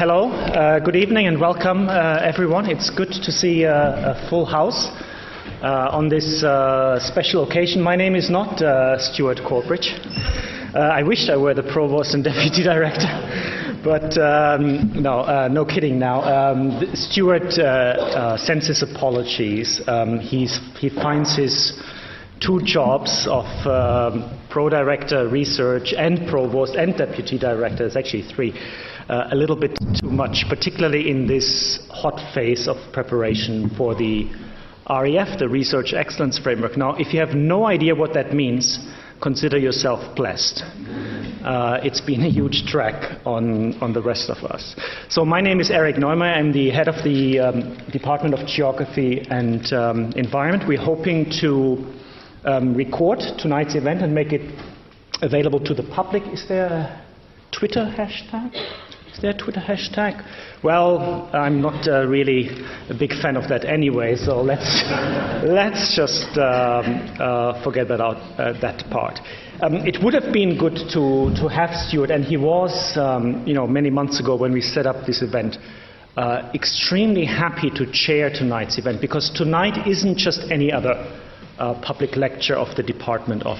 Hello, good evening and welcome everyone. It's good to see a full house on this special occasion. My name is not Stuart Corbridge. I wished I were the Provost and Deputy Director, but no kidding now. Stuart sends his apologies. He finds his two jobs of Pro-Director Research and Provost and Deputy Director, it's actually three, a little bit too much, particularly in this hot phase of preparation for the REF, the Research Excellence Framework. Now, if you have no idea what that means, consider yourself blessed. It's been a huge track on the rest of us. So my name is Eric Neumeyer. I'm the head of the Department of Geography and Environment. We're hoping to record tonight's event and make it available to the public. Is there a Twitter hashtag? Well, I'm not really a big fan of that anyway, so let's just forget that part. It would have been good to have Stuart, and he was, many months ago when we set up this event, extremely happy to chair tonight's event, because tonight isn't just any other public lecture of the Department of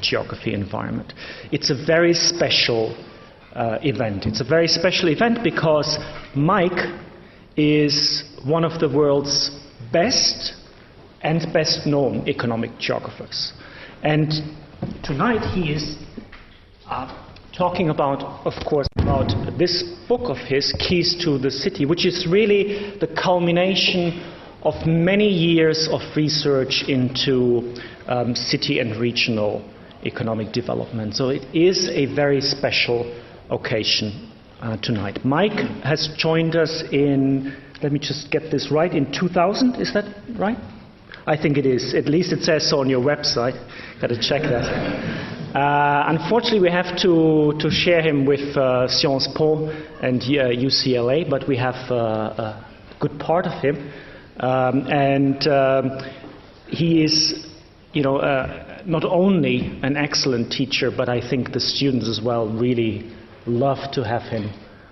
Geography and Environment. It's a very special event. It's a very special event because Mike is one of the world's best and best known economic geographers. And tonight he is talking about, of course, about this book of his, Keys to the City, which is really the culmination of many years of research into city and regional economic development. So it is a very special occasion tonight. Mike has joined us in, let me just get this right, in 2000, is that right? I think it is. At least it says so on your website. Got to check that. Unfortunately, we have to share him with Sciences Po and UCLA, but we have a good part of him. He is, not only an excellent teacher, but I think the students as well really love to have him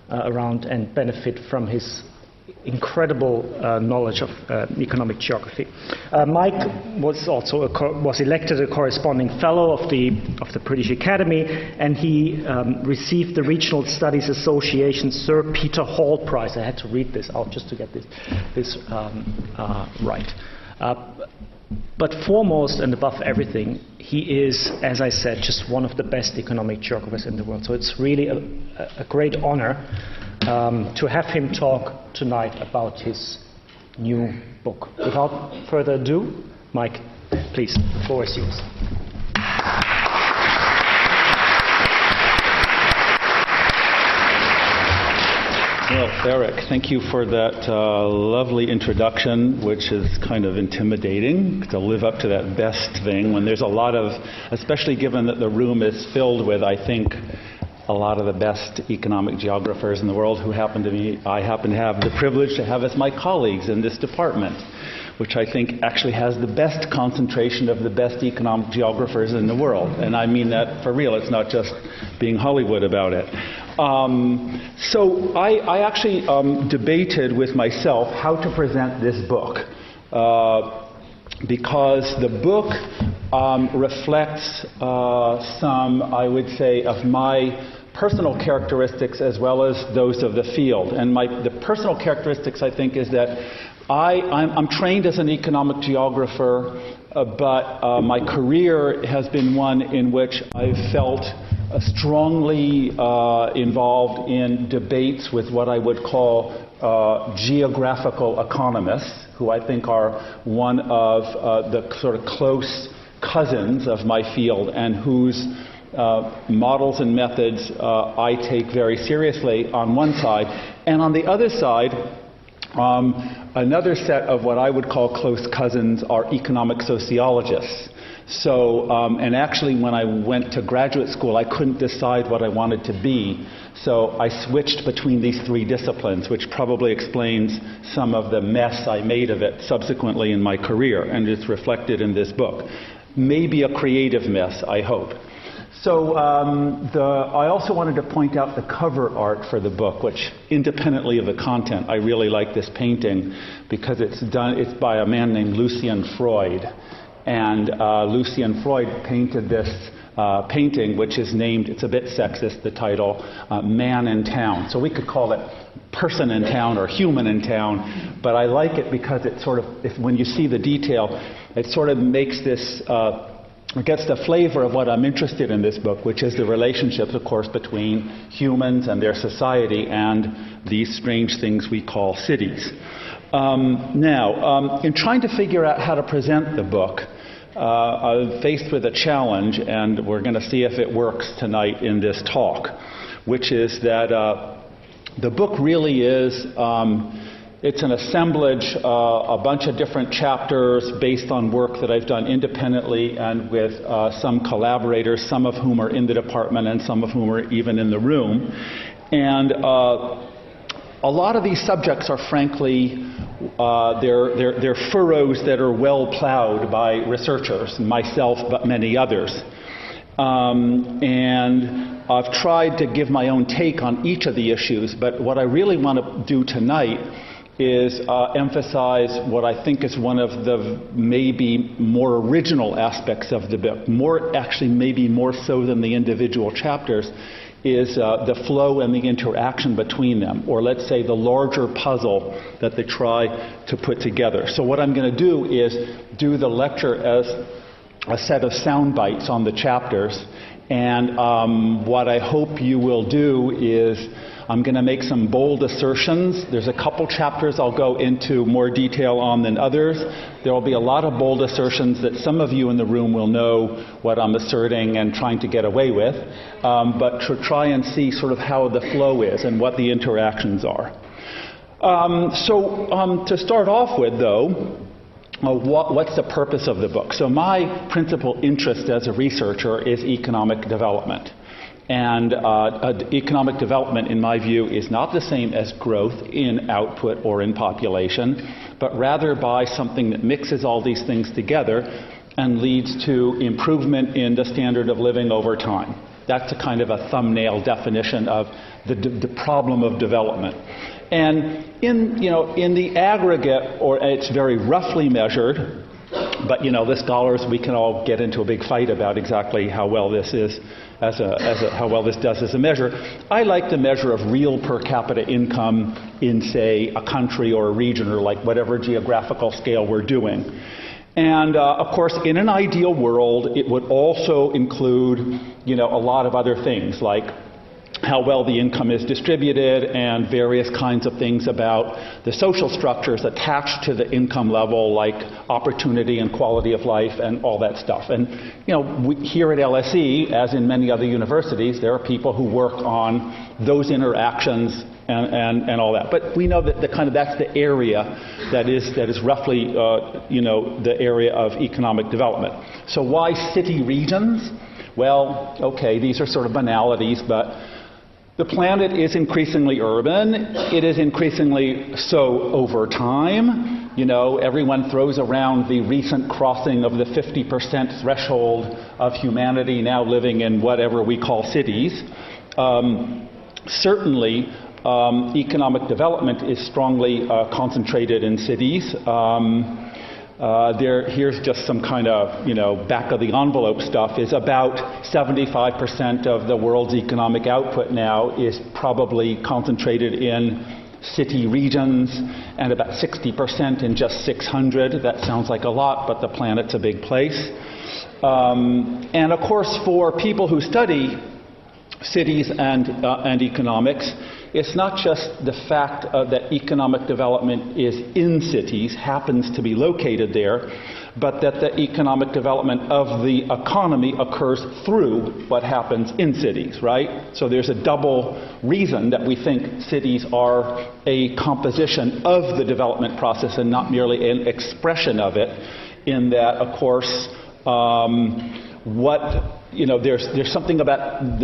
around and benefit from his incredible knowledge of economic geography. Mike was also was elected a corresponding fellow of the British Academy, and he received the Regional Studies Association Sir Peter Hall Prize. I had to read this out just to get this right. But foremost and above everything, he is, as I said, just one of the best economic geographers in the world. So it's really a great honor to have him talk tonight about his new book. Without further ado, Mike, please, the floor is yours. Well, Eric, thank you for that lovely introduction, which is kind of intimidating to live up to that best thing when there's a lot of, especially given that the room is filled with, I think, a lot of the best economic geographers in the world who I happen to have the privilege to have as my colleagues in this department, which I think actually has the best concentration of the best economic geographers in the world. And I mean that for real. It's not just being Hollywood about it. So I actually debated with myself how to present this book, because the book reflects some, I would say, of my personal characteristics as well as those of the field. And the personal characteristics, I think, is that I'm trained as an economic geographer, but my career has been one in which I've felt strongly involved in debates with what I would call geographical economists, who I think are one of the sort of close cousins of my field and whose models and methods I take very seriously on one side. And on the other side, another set of what I would call close cousins are economic sociologists. So, and actually when I went to graduate school, I couldn't decide what I wanted to be. So I switched between these three disciplines, which probably explains some of the mess I made of it subsequently in my career, and it's reflected in this book. Maybe a creative mess, I hope. So I also wanted to point out the cover art for the book, which independently of the content, I really like this painting because it's by a man named Lucian Freud. And Lucian Freud painted this painting, which is named, it's a bit sexist, the title, Man in Town. So we could call it Person in Town or Human in Town, but I like it because it sort of, when you see the detail, it sort of makes this, it gets the flavor of what I'm interested in this book, which is the relationships, of course, between humans and their society and these strange things we call cities. Now, in trying to figure out how to present the book, I'm faced with a challenge, and we're going to see if it works tonight in this talk, which is that the book really is, it's an assemblage, a bunch of different chapters based on work that I've done independently and with some collaborators, some of whom are in the department and some of whom are even in the room. And a lot of these subjects are frankly, they're furrows that are well plowed by researchers, myself, but many others. And I've tried to give my own take on each of the issues, but what I really want to do tonight is emphasize what I think is one of the maybe more original aspects of the book, maybe more so than the individual chapters, is the flow and the interaction between them, or let's say the larger puzzle that they try to put together. So what I'm going to do is do the lecture as a set of sound bites on the chapters, and what I hope you will do is I'm going to make some bold assertions. There's a couple chapters I'll go into more detail on than others. There will be a lot of bold assertions that some of you in the room will know what I'm asserting and trying to get away with, but to try and see sort of how the flow is and what the interactions are. So to start off with, though, what's the purpose of the book? So my principal interest as a researcher is economic development. And economic development, in my view, is not the same as growth in output or in population, but rather by something that mixes all these things together and leads to improvement in the standard of living over time. That's a kind of a thumbnail definition of the problem of development. And in the aggregate, or it's very roughly measured, but the scholars, we can all get into a big fight about exactly how well this is how well this does as a measure. I like the measure of real per capita income in, say, a country or a region, or like whatever geographical scale we're doing. And of course, in an ideal world, it would also include, a lot of other things like how well the income is distributed and various kinds of things about the social structures attached to the income level, like opportunity and quality of life and all that stuff. And here at LSE, as in many other universities, there are people who work on those interactions and all that. But we know that that's the area that is roughly the area of economic development. So why city regions? Well, okay, these are sort of banalities, but the planet is increasingly urban. It is increasingly so over time. Everyone throws around the recent crossing of the 50% threshold of humanity now living in whatever we call cities. Certainly, economic development is strongly concentrated in cities. Here's just some kind of, back of the envelope stuff, is about 75% of the world's economic output now is probably concentrated in city regions, and about 60% in just 600. That sounds like a lot, but the planet's a big place. And of course, for people who study cities and economics, it's not just the fact that economic development is in cities, happens to be located there, but that the economic development of the economy occurs through what happens in cities, right? So there's a double reason that we think cities are a composition of the development process and not merely an expression of it, in that, of course, there's something about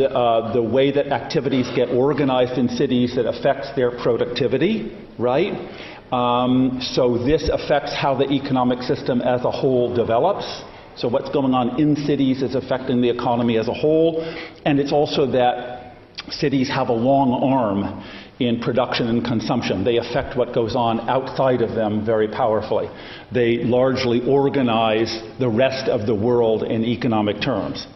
the way that activities get organized in cities that affects their productivity, right? So this affects how the economic system as a whole develops. So what's going on in cities is affecting the economy as a whole, and it's also that cities have a long arm in production and consumption. They affect what goes on outside of them very powerfully. They largely organize the rest of the world in economic terms.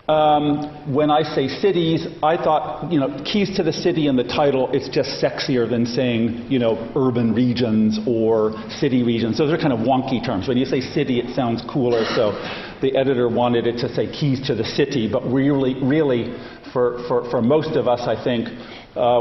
When I say cities, I thought, keys to the city in the title, it's just sexier than saying, urban regions or city regions. Those are kind of wonky terms. When you say city, it sounds cooler, so the editor wanted it to say keys to the city, but really, for most of us, I think,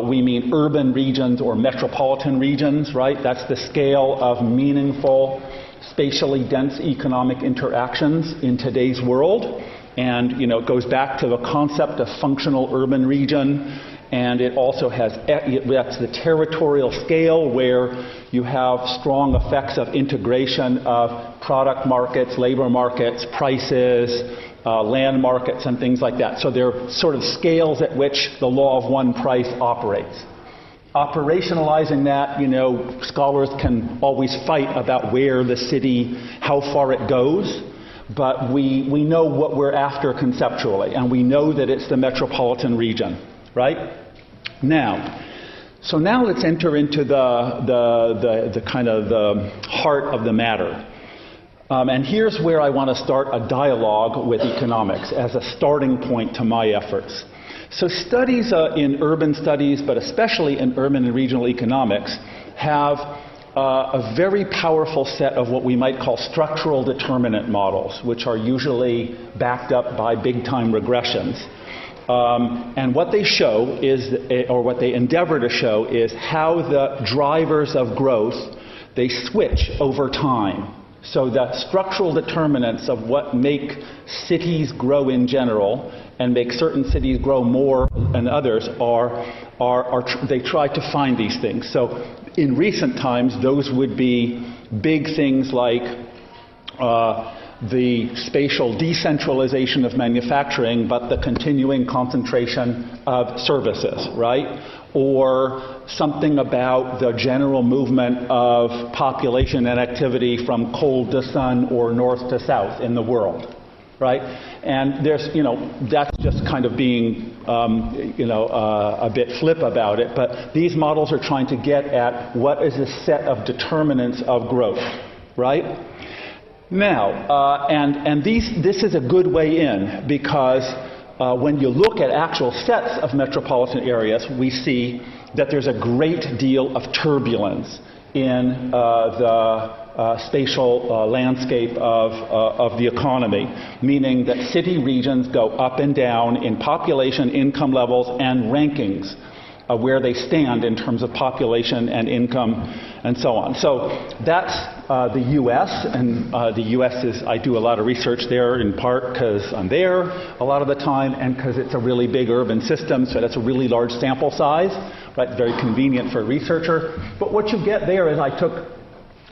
we mean urban regions or metropolitan regions, right? That's the scale of meaningful, spatially dense economic interactions in today's world. And, it goes back to the concept of functional urban region. And it also has, that's the territorial scale where you have strong effects of integration of product markets, labor markets, prices, land markets, and things like that. So they're sort of scales at which the law of one price operates. Operationalizing that, scholars can always fight about where the city, how far it goes, but we know what we're after conceptually, and we know that it's the metropolitan region, right? Now let's enter into the kind of the heart of the matter. And here's where I want to start a dialogue with economics as a starting point to my efforts. So studies in urban studies, but especially in urban and regional economics, have a very powerful set of what we might call structural determinant models, which are usually backed up by big-time regressions. And what they show is, or what they endeavor to show, is how the drivers of growth, they switch over time. So the structural determinants of what make cities grow in general and make certain cities grow more than others they try to find these things. So in recent times, those would be big things like the spatial decentralization of manufacturing, but the continuing concentration of services, right? Or something about the general movement of population and activity from cold to sun or north to south in the world, right? And there's, that's just kind of being, a bit flip about it, but these models are trying to get at what is a set of determinants of growth, right? Now, this is a good way in, because when you look at actual sets of metropolitan areas, we see that there's a great deal of turbulence in the spatial landscape of the economy, meaning that city regions go up and down in population, income levels, and rankings, where they stand in terms of population and income and so on. So that's the U.S., and the U.S. is, I do a lot of research there in part because I'm there a lot of the time and because it's a really big urban system, so that's a really large sample size, right? Very convenient for a researcher. But what you get there is I took,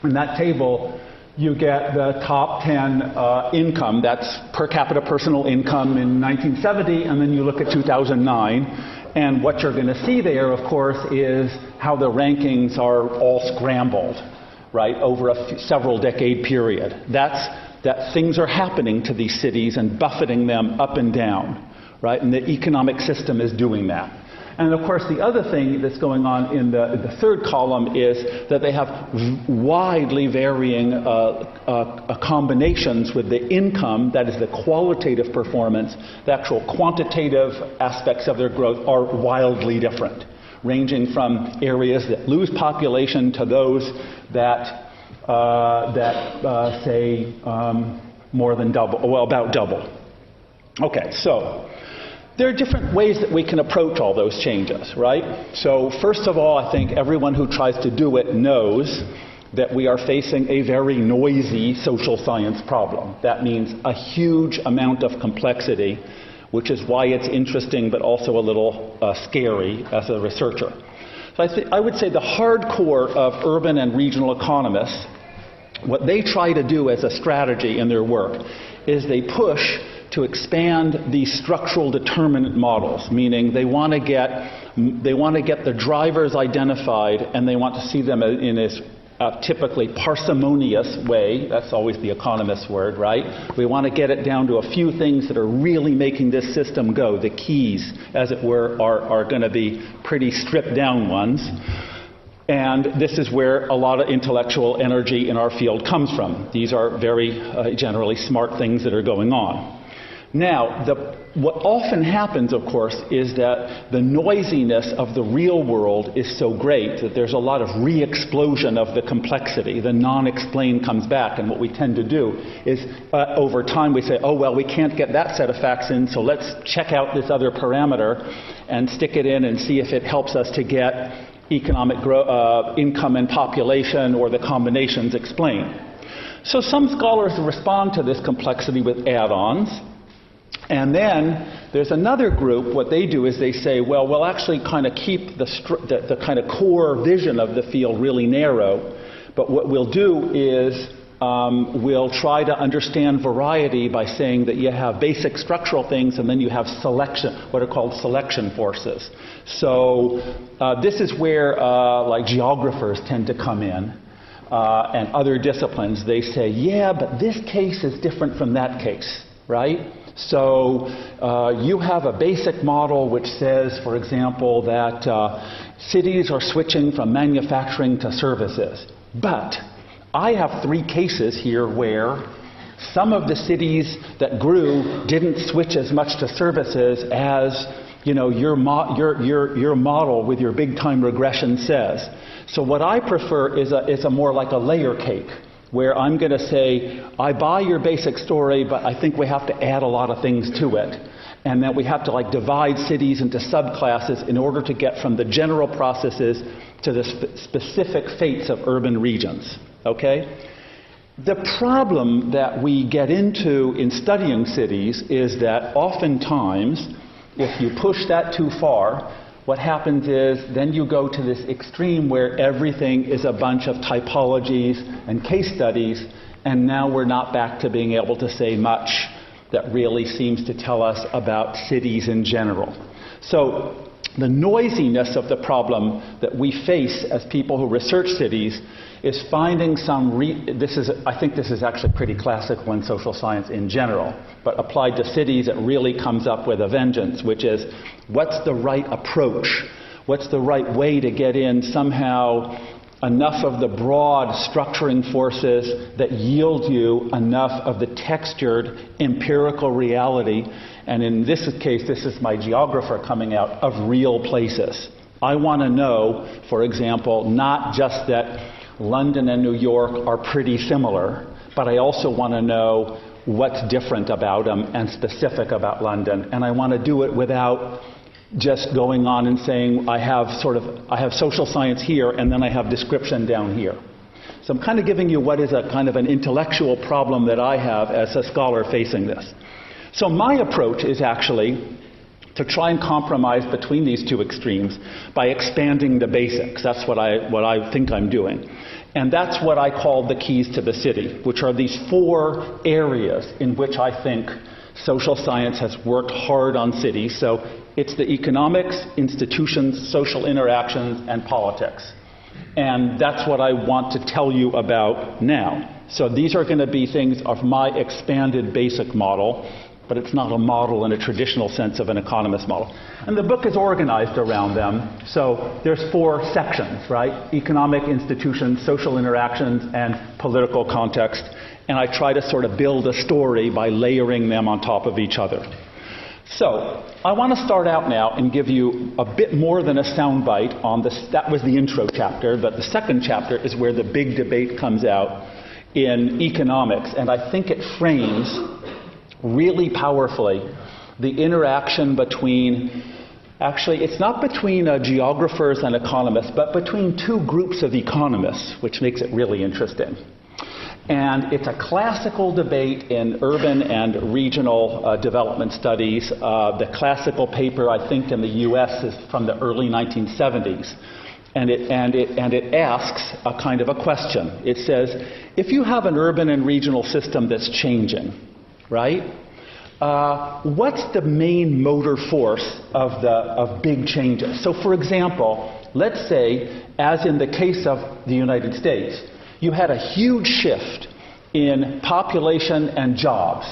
in that table, you get the top 10 income, that's per capita personal income in 1970, and then you look at 2009. And what you're going to see there, of course, is how the rankings are all scrambled, right, over a several decade period. That's that things are happening to these cities and buffeting them up and down, right? And the economic system is doing that. And of course, the other thing that's going on in the third column is that they have widely varying combinations with the income, that is the qualitative performance. The actual quantitative aspects of their growth are wildly different, ranging from areas that lose population to those that say more than double, well, about double. Okay, so there are different ways that we can approach all those changes, right? So first of all, I think everyone who tries to do it knows that we are facing a very noisy social science problem. That means a huge amount of complexity, which is why it's interesting but also a little scary as a researcher. So I would say the hardcore of urban and regional economists, what they try to do as a strategy in their work is they push to expand these structural determinant models, meaning they want to get the drivers identified and they want to see them in as typically parsimonious way. That's always the economist's word, right? We want to get it down to a few things that are really making this system go. The keys, as it were, are going to be pretty stripped down ones. And this is where a lot of intellectual energy in our field comes from. These are very generally smart things that are going on. Now, what often happens, of course, is that the noisiness of the real world is so great that there's a lot of re-explosion of the complexity. The non-explained comes back, and what we tend to do is, over time, we say, oh, well, we can't get that set of facts in, so let's check out this other parameter and stick it in and see if it helps us to get economic income and population or the combinations explained. So some scholars respond to this complexity with add-ons. And then there's another group. What they do is they say, well, we'll actually kind of keep the kind of core vision of the field really narrow. But what we'll do is we'll try to understand variety by saying that you have basic structural things and then you have selection, what are called selection forces. So this is where like geographers tend to come in and other disciplines. They say, yeah, but this case is different from that case, right? So you have a basic model which says, for example, that cities are switching from manufacturing to services. But I have 3 cases here where some of the cities that grew didn't switch as much to services as your model with your big time regression says. So what I prefer is a more like a layer cake, where I'm going to say, I buy your basic story, but I think we have to add a lot of things to it. And that we have to like divide cities into subclasses in order to get from the general processes to the specific fates of urban regions. Okay? The problem that we get into in studying cities is that oftentimes, if you push that too far, what happens is then you go to this extreme where everything is a bunch of typologies and case studies, and now we're not back to being able to say much that really seems to tell us about cities in general. So the noisiness of the problem that we face as people who research cities is finding some I think this is actually pretty classical in social science in general, but applied to cities it really comes up with a vengeance, which is what's the right approach? What's the right way to get in somehow enough of the broad structuring forces that yield you enough of the textured empirical reality, and in this case, this is my geographer coming out, of real places. I want to know, for example, not just that London and New York are pretty similar, but I also want to know what's different about them and specific about London. And I want to do it without just going on and saying I have social science here and then I have description down here. So I'm kind of giving you what is a kind of an intellectual problem that I have as a scholar facing this. So my approach is actually to try and compromise between these two extremes by expanding the basics. That's what I think I'm doing. And that's what I call the keys to the city, which are these 4 areas in which I think social science has worked hard on cities. So it's the economics, institutions, social interactions, and politics. And that's what I want to tell you about now. So these are going to be things of my expanded basic model, but it's not a model in a traditional sense of an economist model. And the book is organized around them. So there's 4 sections, right? Economic, institutions, social interactions, and political context. And I try to sort of build a story by layering them on top of each other. So I want to start out now and give you a bit more than a soundbite on this. That was the intro chapter, but the second chapter is where the big debate comes out in economics. And I think it frames really powerfully the interaction between, actually it's not between geographers and economists, but between 2 groups of economists, which makes it really interesting. And it's a classical debate in urban and regional development studies. The classical paper, I think, in the U.S. is from the early 1970s. And it asks a kind of a question. It says, if you have an urban and regional system that's changing, right? What's the main motor force of big changes? So, for example, let's say, as in the case of the United States, you had a huge shift in population and jobs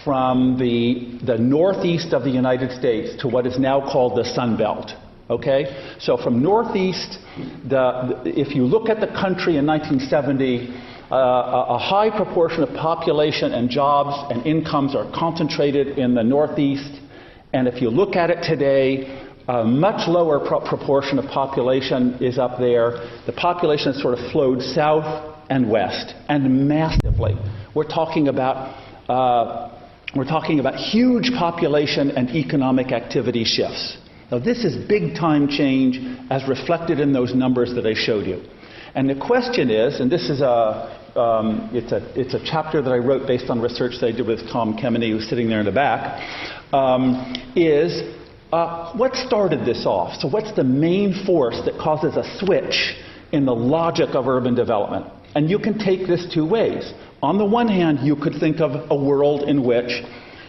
from the northeast of the United States to what is now called the Sun Belt. Okay? So from northeast, if you look at the country in 1970, a high proportion of population and jobs and incomes are concentrated in the northeast. And if you look at it today, a much lower proportion of population is up there. The population has sort of flowed south and west, and massively. We're talking about huge population and economic activity shifts. Now, this is big-time change as reflected in those numbers that I showed you. And the question is, and this is it's a chapter that I wrote based on research that I did with Clement, who's sitting there in the back, what started this off? So what's the main force that causes a switch in the logic of urban development? And you can take this two ways. On the one hand, you could think of a world in which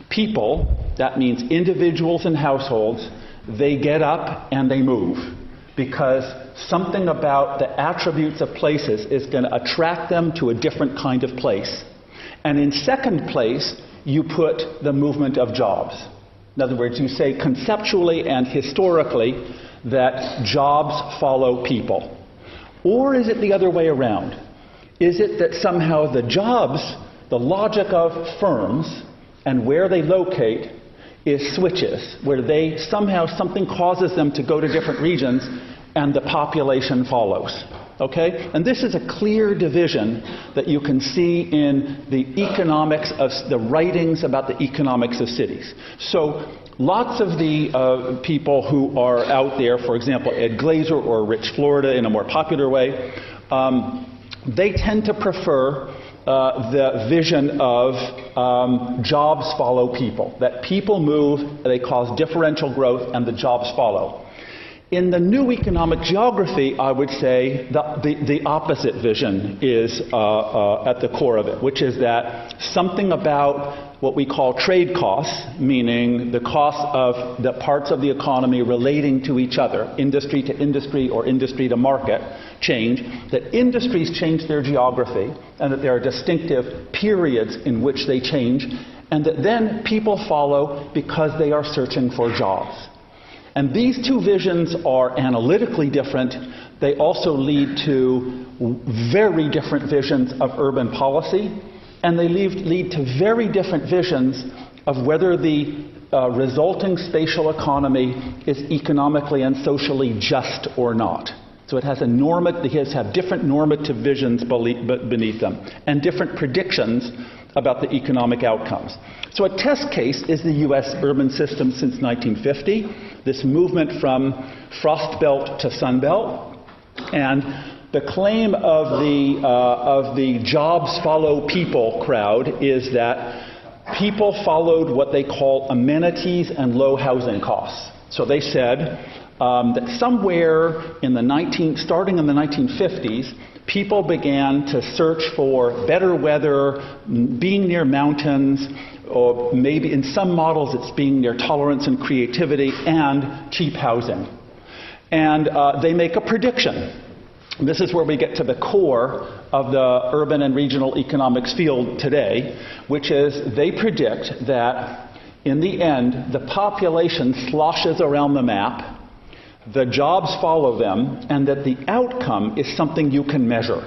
people, that means individuals and households, they get up and they move because something about the attributes of places is going to attract them to a different kind of place. And in second place, you put the movement of jobs. In other words, you say conceptually and historically that jobs follow people. Or is it the other way around? Is it that somehow the jobs, the logic of firms and where they locate is switches, where they somehow something causes them to go to different regions and the population follows? Okay? And this is a clear division that you can see in the economics of the writings about the economics of cities. So lots of the people who are out there, for example, Ed Glazer or Rich Florida in a more popular way, they tend to prefer the vision of jobs follow people, that people move, they cause differential growth, and the jobs follow. In the new economic geography, I would say the opposite vision is at the core of it, which is that something about what we call trade costs, meaning the cost of the parts of the economy relating to each other, industry to industry or industry to market, change, that industries change their geography, and that there are distinctive periods in which they change, and that then people follow because they are searching for jobs. And these two visions are analytically different. They also lead to very different visions of urban policy, and they lead to very different visions of whether the resulting spatial economy is economically and socially just or not. So it has different normative visions beneath them, and different predictions about the economic outcomes. So a test case is the U.S. urban system since 1950, this movement from Frost Belt to Sun Belt. And the claim of the jobs follow people crowd is that people followed what they call amenities and low housing costs. So they said that somewhere starting in the 1950s, people began to search for better weather, being near mountains, or maybe in some models it's being near tolerance and creativity, and cheap housing. And they make a prediction. This is where we get to the core of the urban and regional economics field today, which is they predict that in the end, the population sloshes around the map, the jobs follow them, and that the outcome is something you can measure.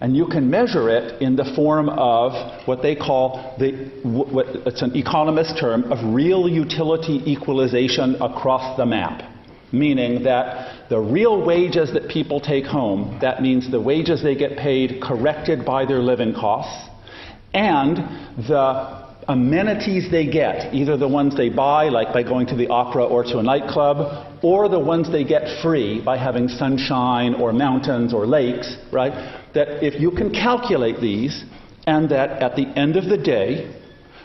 And you can measure it in the form of what they call, it's an economist term, of real utility equalization across the map. Meaning that the real wages that people take home, that means the wages they get paid corrected by their living costs, and the amenities they get, either the ones they buy, like by going to the opera or to a nightclub, or the ones they get free by having sunshine or mountains or lakes, right? That if you can calculate these, and that at the end of the day,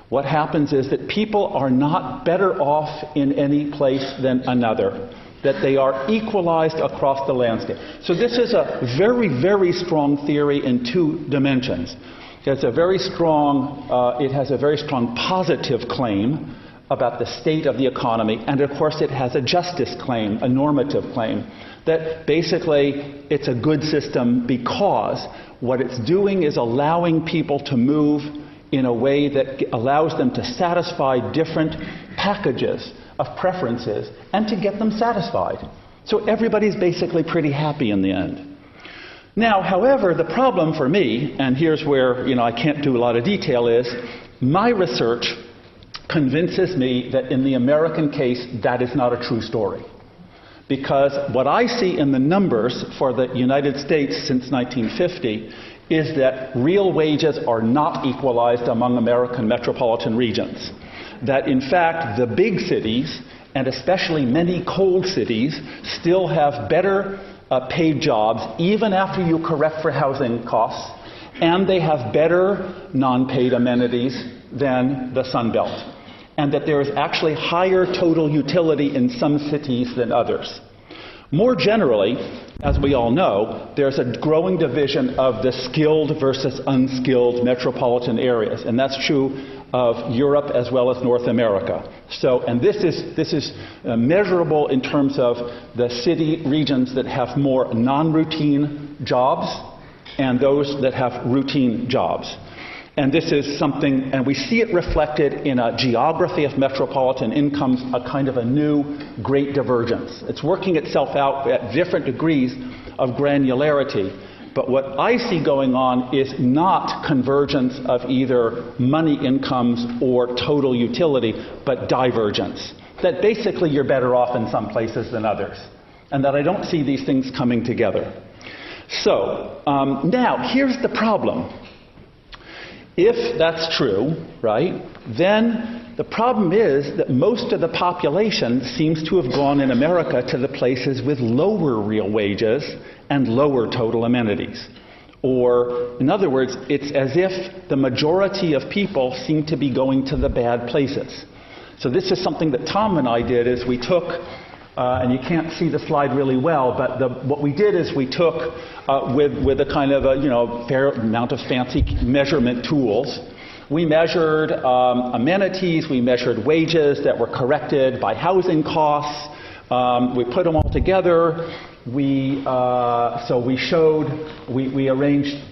what happens is that people are not better off in any place than another, that they are equalized across the landscape. So this is a very, very strong theory in two dimensions. It has a very strong positive claim about the state of the economy, and of course it has a justice claim, a normative claim, that basically it's a good system because what it's doing is allowing people to move in a way that allows them to satisfy different packages of preferences and to get them satisfied. So everybody's basically pretty happy in the end. Now, however, the problem for me, and here's where I can't do a lot of detail, is my research convinces me that in the American case, that is not a true story. Because what I see in the numbers for the United States since 1950 is that real wages are not equalized among American metropolitan regions. That in fact, the big cities, and especially many coal cities, still have better paid jobs, even after you correct for housing costs, and they have better non-paid amenities than the Sun Belt. And that there is actually higher total utility in some cities than others. More generally, as we all know, there's a growing division of the skilled versus unskilled metropolitan areas, and that's true of Europe as well as North America. So, and this is measurable in terms of the city regions that have more non-routine jobs and those that have routine jobs. And this is something, and we see it reflected in a geography of metropolitan incomes, a kind of a new great divergence. It's working itself out at different degrees of granularity. But what I see going on is not convergence of either money incomes or total utility, but divergence. That basically you're better off in some places than others. And that I don't see these things coming together. So, now, here's the problem. If that's true, right, then the problem is that most of the population seems to have gone in America to the places with lower real wages and lower total amenities. Or, in other words, it's as if the majority of people seem to be going to the bad places. So this is something that Tom and I did, is we took, and you can't see the slide really well, but what we did is we took, with a kind of a fair amount of fancy measurement tools, we measured amenities, we measured wages that were corrected by housing costs, we put them all together. We arranged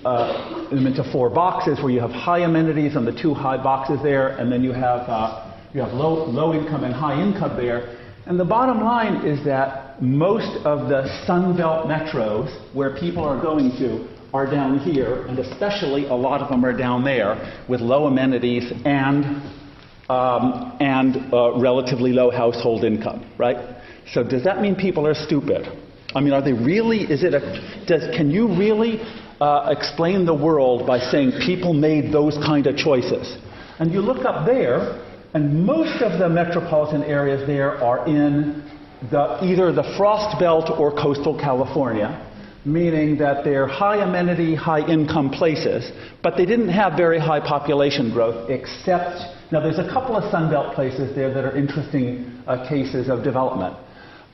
them into 4 boxes where you have high amenities on the 2 high boxes there, and then you have low income and high income there. And the bottom line is that most of the Sun Belt metros where people are going to are down here, and especially a lot of them are down there with low amenities and relatively low household income, right? So does that mean people are stupid? I mean, are they really? Can you really explain the world by saying people made those kind of choices? And you look up there, and most of the metropolitan areas there are in either the Frost Belt or coastal California, meaning that they're high amenity, high income places, but they didn't have very high population growth, except, now there's a couple of Sun Belt places there that are interesting cases of development.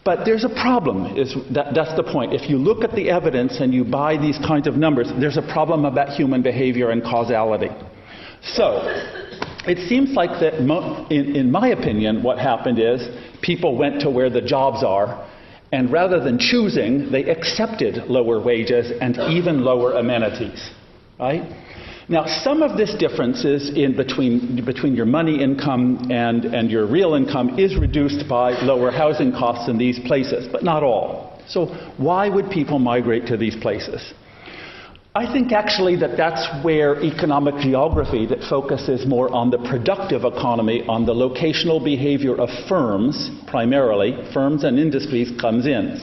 But there's a problem, that's the point. If you look at the evidence and you buy these kinds of numbers, there's a problem about human behavior and causality. So, it seems like that, in my opinion, what happened is people went to where the jobs are, and rather than choosing, they accepted lower wages and even lower amenities, right? Now, some of this differences in between your money income and your real income is reduced by lower housing costs in these places, but not all. So why would people migrate to these places? I think actually that's where economic geography that focuses more on the productive economy, on the locational behavior of firms, primarily, firms and industries, comes in.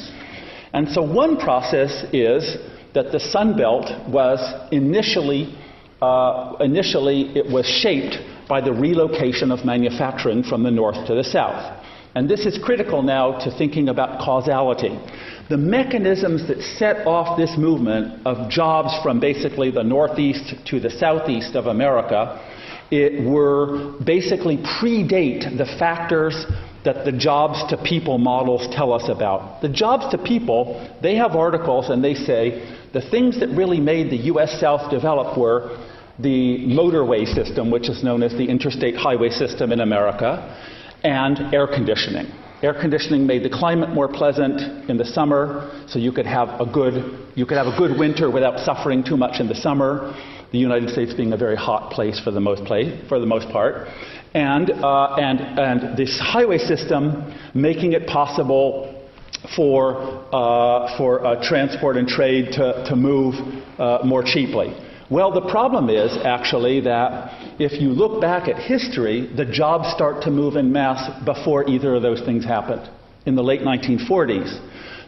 And so one process is that the Sun Belt was initially it was shaped by the relocation of manufacturing from the north to the south. And this is critical now to thinking about causality. The mechanisms that set off this movement of jobs from basically the northeast to the southeast of America, basically predate the factors that the jobs to people models tell us about. The jobs to people, they have articles and they say the things that really made the U.S. South develop were the motorway system, which is known as the interstate highway system in America, and air conditioning. Air conditioning made the climate more pleasant in the summer, so you could have a good winter without suffering too much in the summer. The United States being a very hot place for the most part, and this highway system making it possible for transport and trade to move more cheaply. Well, the problem is actually that if you look back at history, the jobs start to move en masse before either of those things happened. In the late 1940s,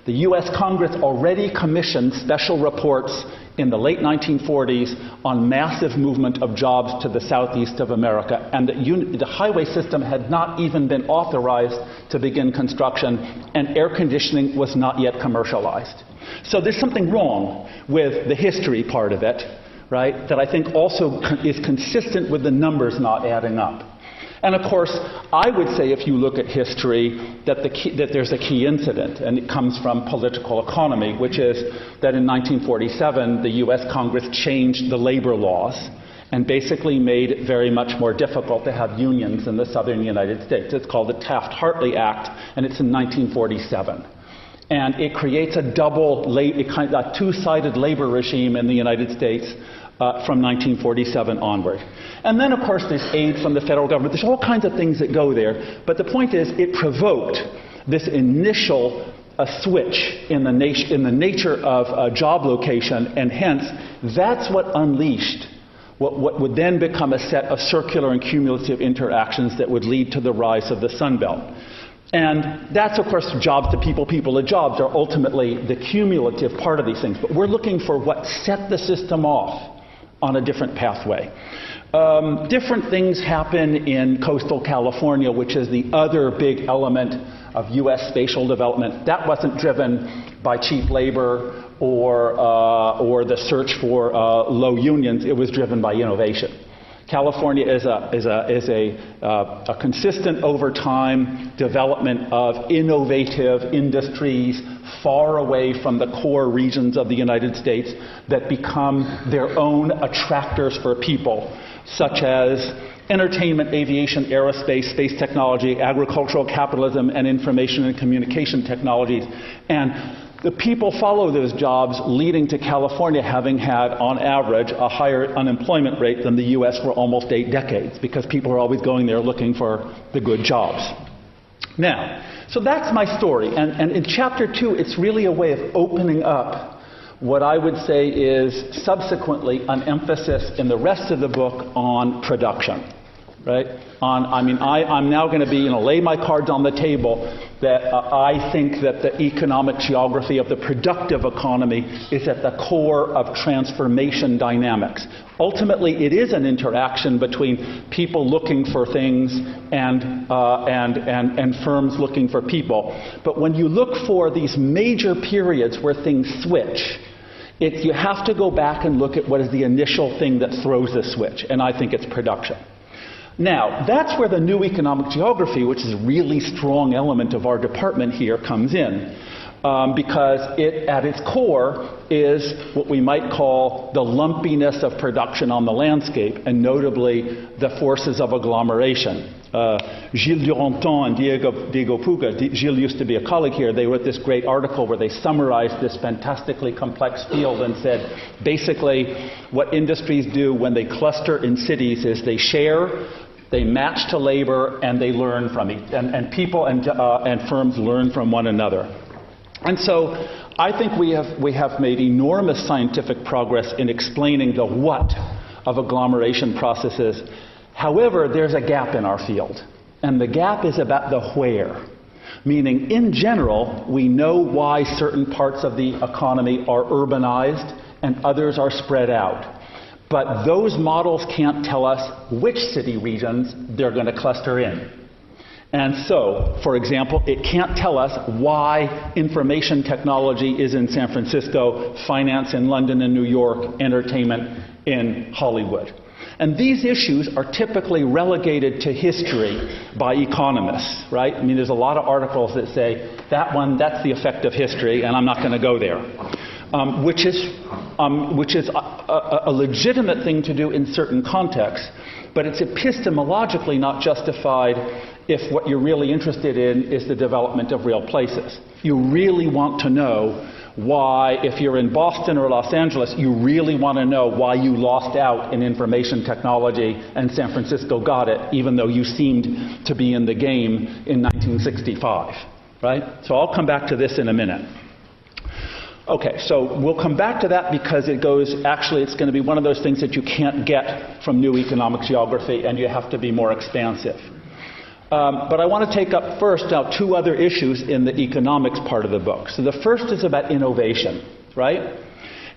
the U.S. Congress already commissioned special reports in the late 1940s on massive movement of jobs to the southeast of America, and the highway system had not even been authorized to begin construction, and air conditioning was not yet commercialized. So there's something wrong with the history part of it, right, that I think also is consistent with the numbers not adding up. And of course, I would say if you look at history that there's a key incident, and it comes from political economy, which is that in 1947 the U.S. Congress changed the labor laws and basically made it very much more difficult to have unions in the southern United States. It's called the Taft-Hartley Act, and it's in 1947. And it creates a two-sided labor regime in the United States from 1947 onward. And then, of course, there's aid from the federal government. There's all kinds of things that go there. But the point is, it provoked this initial switch in the nature of job location, and hence, that's what unleashed what would then become a set of circular and cumulative interactions that would lead to the rise of the Sun Belt. And that's, of course, jobs to people, people to jobs are ultimately the cumulative part of these things. But we're looking for what set the system off on a different pathway. Different things happen in coastal California, which is the other big element of U.S. spatial development. That wasn't driven by cheap labor or the search for low unions. It was driven by innovation. California is a consistent over time development of innovative industries far away from the core regions of the United States that become their own attractors for people, such as entertainment, aviation, aerospace, space technology, agricultural capitalism, and information and communication technologies. And the people follow those jobs, leading to California having had, on average, a higher unemployment rate than the U.S. for almost 8 decades, because people are always going there looking for the good jobs. Now, so that's my story. And in Chapter 2, it's really a way of opening up what I would say is subsequently an emphasis in the rest of the book on production. Right? I'm now going to lay my cards on the table that I think that the economic geography of the productive economy is at the core of transformation dynamics. Ultimately, it is an interaction between people looking for things and firms looking for people. But when you look for these major periods where things switch, you have to go back and look at what is the initial thing that throws the switch, and I think it's production. Now, that's where the new economic geography, which is a really strong element of our department here, comes in. Because it, at its core, is what we might call the lumpiness of production on the landscape, and notably the forces of agglomeration. Gilles Duranton and Diego Puga, Gilles used to be a colleague here, they wrote this great article where they summarized this fantastically complex field and said, basically, what industries do when they cluster in cities is they share, they match to labor, and they learn from each, and people and firms learn from one another. And so I think we have made enormous scientific progress in explaining the what of agglomeration processes. However, there's a gap in our field, and the gap is about the where. Meaning, in general, we know why certain parts of the economy are urbanized and others are spread out. But those models can't tell us which city regions they're going to cluster in. And so, for example, it can't tell us why information technology is in San Francisco, finance in London and New York, entertainment in Hollywood. And these issues are typically relegated to history by economists, right? I mean, there's a lot of articles that say, that's the effect of history, and I'm not going to go there. Which is a legitimate thing to do in certain contexts, but it's epistemologically not justified if what you're really interested in is the development of real places. You really want to know why, if you're in Boston or Los Angeles, you really want to know why you lost out in information technology and San Francisco got it, even though you seemed to be in the game in 1965, right? So I'll come back to this in a minute. Okay, so we'll come back to that because it's going to be one of those things that you can't get from new economic geography, and you have to be more expansive. But I want to take up first now two other issues in the economics part of the book. So the first is about innovation, right?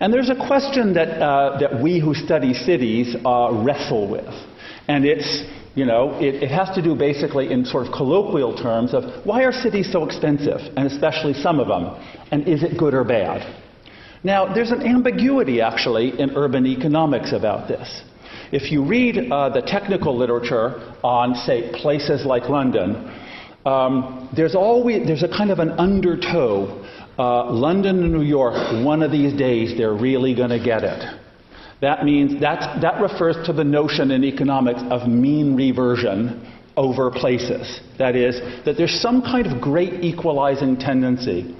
And there's a question that we who study cities wrestle with. And it has to do basically in sort of colloquial terms of why are cities so expensive, and especially some of them, and is it good or bad? Now, there's an ambiguity actually in urban economics about this. If you read the technical literature on, say, places like London, there's a kind of an undertow. London and New York, one of these days, they're really going to get it. That means that refers to the notion in economics of mean reversion over places. That is, that there's some kind of great equalizing tendency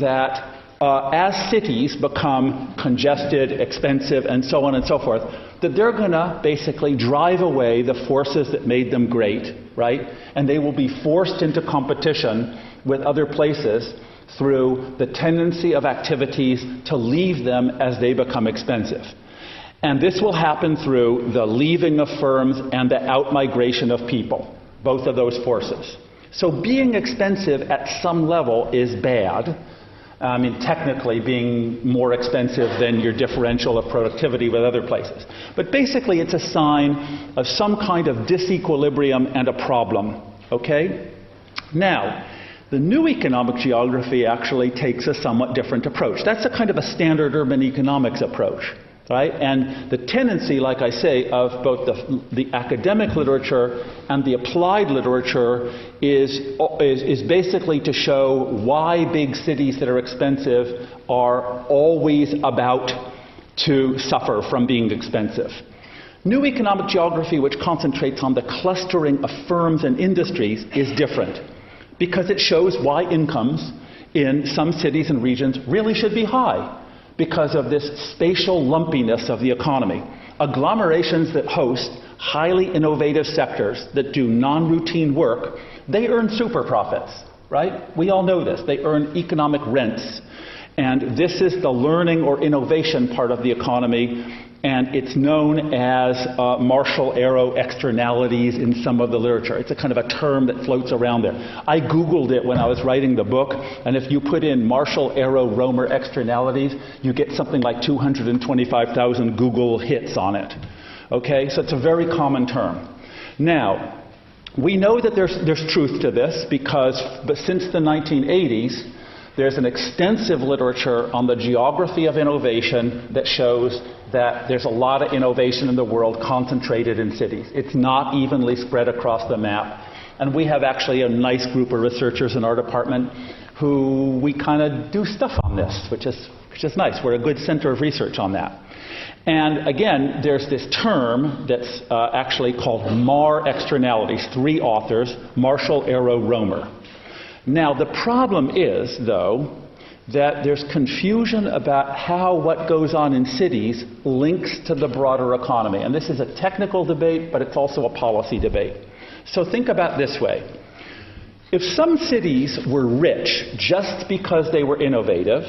that as cities become congested, expensive, and so on and so forth, that they're going to basically drive away the forces that made them great, right? And they will be forced into competition with other places through the tendency of activities to leave them as they become expensive. And this will happen through the leaving of firms and the out-migration of people, both of those forces. So being expensive at some level is bad. I mean, technically being more expensive than your differential of productivity with other places. But basically it's a sign of some kind of disequilibrium and a problem, okay? Now, the new economic geography actually takes a somewhat different approach. That's a kind of a standard urban economics approach, right? And the tendency, like I say, of both the academic literature and the applied literature is basically to show why big cities that are expensive are always about to suffer from being expensive. New economic geography, which concentrates on the clustering of firms and industries, is different because it shows why incomes in some cities and regions really should be high because of this spatial lumpiness of the economy. Agglomerations that host highly innovative sectors that do non-routine work, they earn super profits, right? We all know this. They earn economic rents. And this is the learning or innovation part of the economy, and it's known as Marshall-Arrow externalities in some of the literature. It's a kind of a term that floats around there. I Googled it when I was writing the book, and if you put in Marshall-Arrow-Romer externalities, you get something like 225,000 Google hits on it. Okay, so it's a very common term. Now, we know that there's truth to this but since the 1980s, there's an extensive literature on the geography of innovation that shows that there's a lot of innovation in the world concentrated in cities. It's not evenly spread across the map. And we have actually a nice group of researchers in our department who we kind of do stuff on this, which is nice. We're a good center of research on that. And again, there's this term that's actually called MAR externalities, 3 authors, Marshall, Arrow, Romer. Now, the problem is, though, that there's confusion about how what goes on in cities links to the broader economy. And this is a technical debate, but it's also a policy debate. So think about it this way. If some cities were rich just because they were innovative,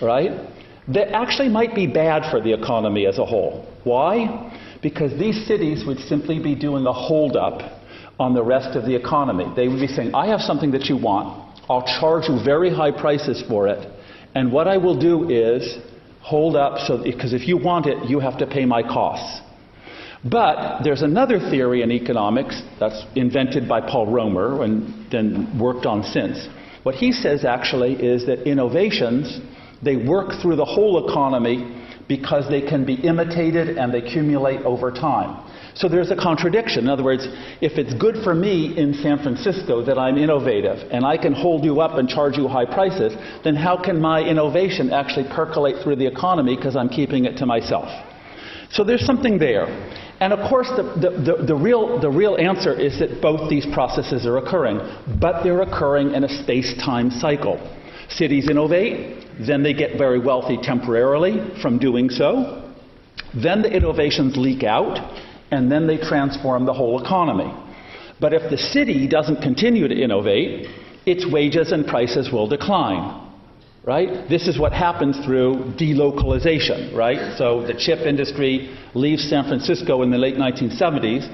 right, that actually might be bad for the economy as a whole. Why? Because these cities would simply be doing a hold-up on the rest of the economy. They would be saying, I have something that you want. I'll charge you very high prices for it. And what I will do is hold up, because if you want it, you have to pay my costs. But there's another theory in economics that's invented by Paul Romer and then worked on since. What he says actually is that innovations, they work through the whole economy because they can be imitated and they accumulate over time. So there's a contradiction. In other words, if it's good for me in San Francisco that I'm innovative and I can hold you up and charge you high prices, then how can my innovation actually percolate through the economy because I'm keeping it to myself? So there's something there. And of course, the real answer is that both these processes are occurring, but they're occurring in a space-time cycle. Cities innovate, then they get very wealthy temporarily from doing so. Then the innovations leak out, and then they transform the whole economy. But if the city doesn't continue to innovate, its wages and prices will decline. Right? This is what happens through delocalization, right? So the chip industry leaves San Francisco in the late 1970s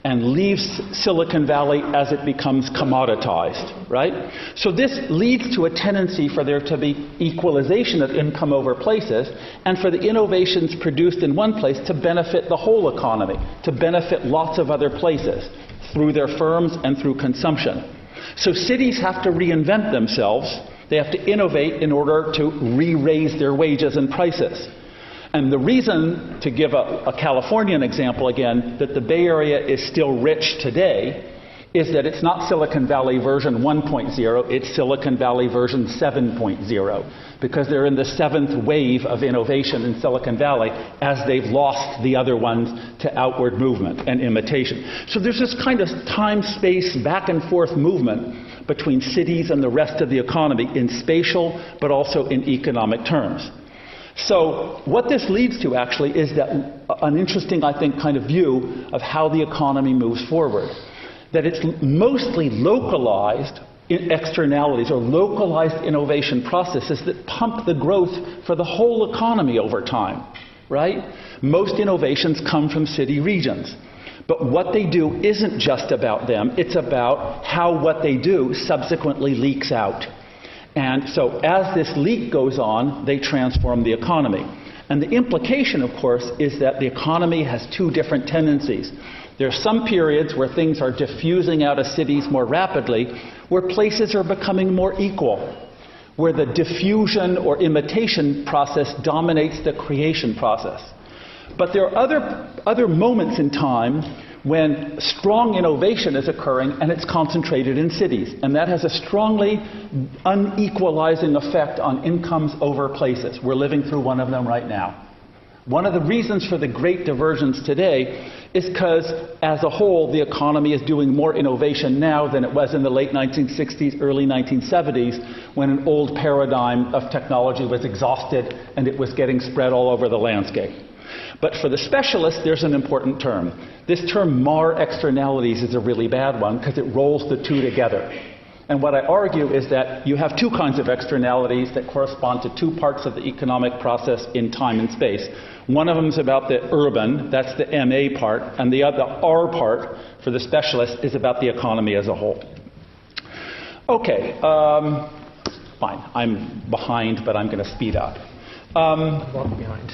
and leaves Silicon Valley as it becomes commoditized, right? So this leads to a tendency for there to be equalization of income over places, and for the innovations produced in one place to benefit the whole economy, to benefit lots of other places through their firms and through consumption. So cities have to reinvent themselves. They have to innovate in order to re-raise their wages and prices. And the reason, to give a Californian example again, that the Bay Area is still rich today is that it's not Silicon Valley version 1.0, it's Silicon Valley version 7.0, because they're in the seventh wave of innovation in Silicon Valley as they've lost the other ones to outward movement and imitation. So there's this kind of time-space back and forth movement between cities and the rest of the economy in spatial but also in economic terms. So what this leads to actually is that an interesting, I think, kind of view of how the economy moves forward. That it's mostly localized externalities or localized innovation processes that pump the growth for the whole economy over time, right? Most innovations come from city regions. But what they do isn't just about them, it's about how what they do subsequently leaks out. And so as this leak goes on, they transform the economy. And the implication, of course, is that the economy has two different tendencies. There are some periods where things are diffusing out of cities more rapidly, where places are becoming more equal, where the diffusion or imitation process dominates the creation process. But there are other moments in time when strong innovation is occurring and it's concentrated in cities. And that has a strongly unequalizing effect on incomes over places. We're living through one of them right now. One of the reasons for the great divergence today is because, as a whole, the economy is doing more innovation now than it was in the late 1960s, early 1970s, when an old paradigm of technology was exhausted and it was getting spread all over the landscape. But for the specialists, there's an important term. This term, mar externalities, is a really bad one because it rolls the two together. And what I argue is that you have two kinds of externalities that correspond to two parts of the economic process in time and space. One of them is about the urban, that's the MA part, and the other, R part, for the specialist, is about the economy as a whole. Okay, fine. I'm behind, but I'm going to speed up. Walk behind.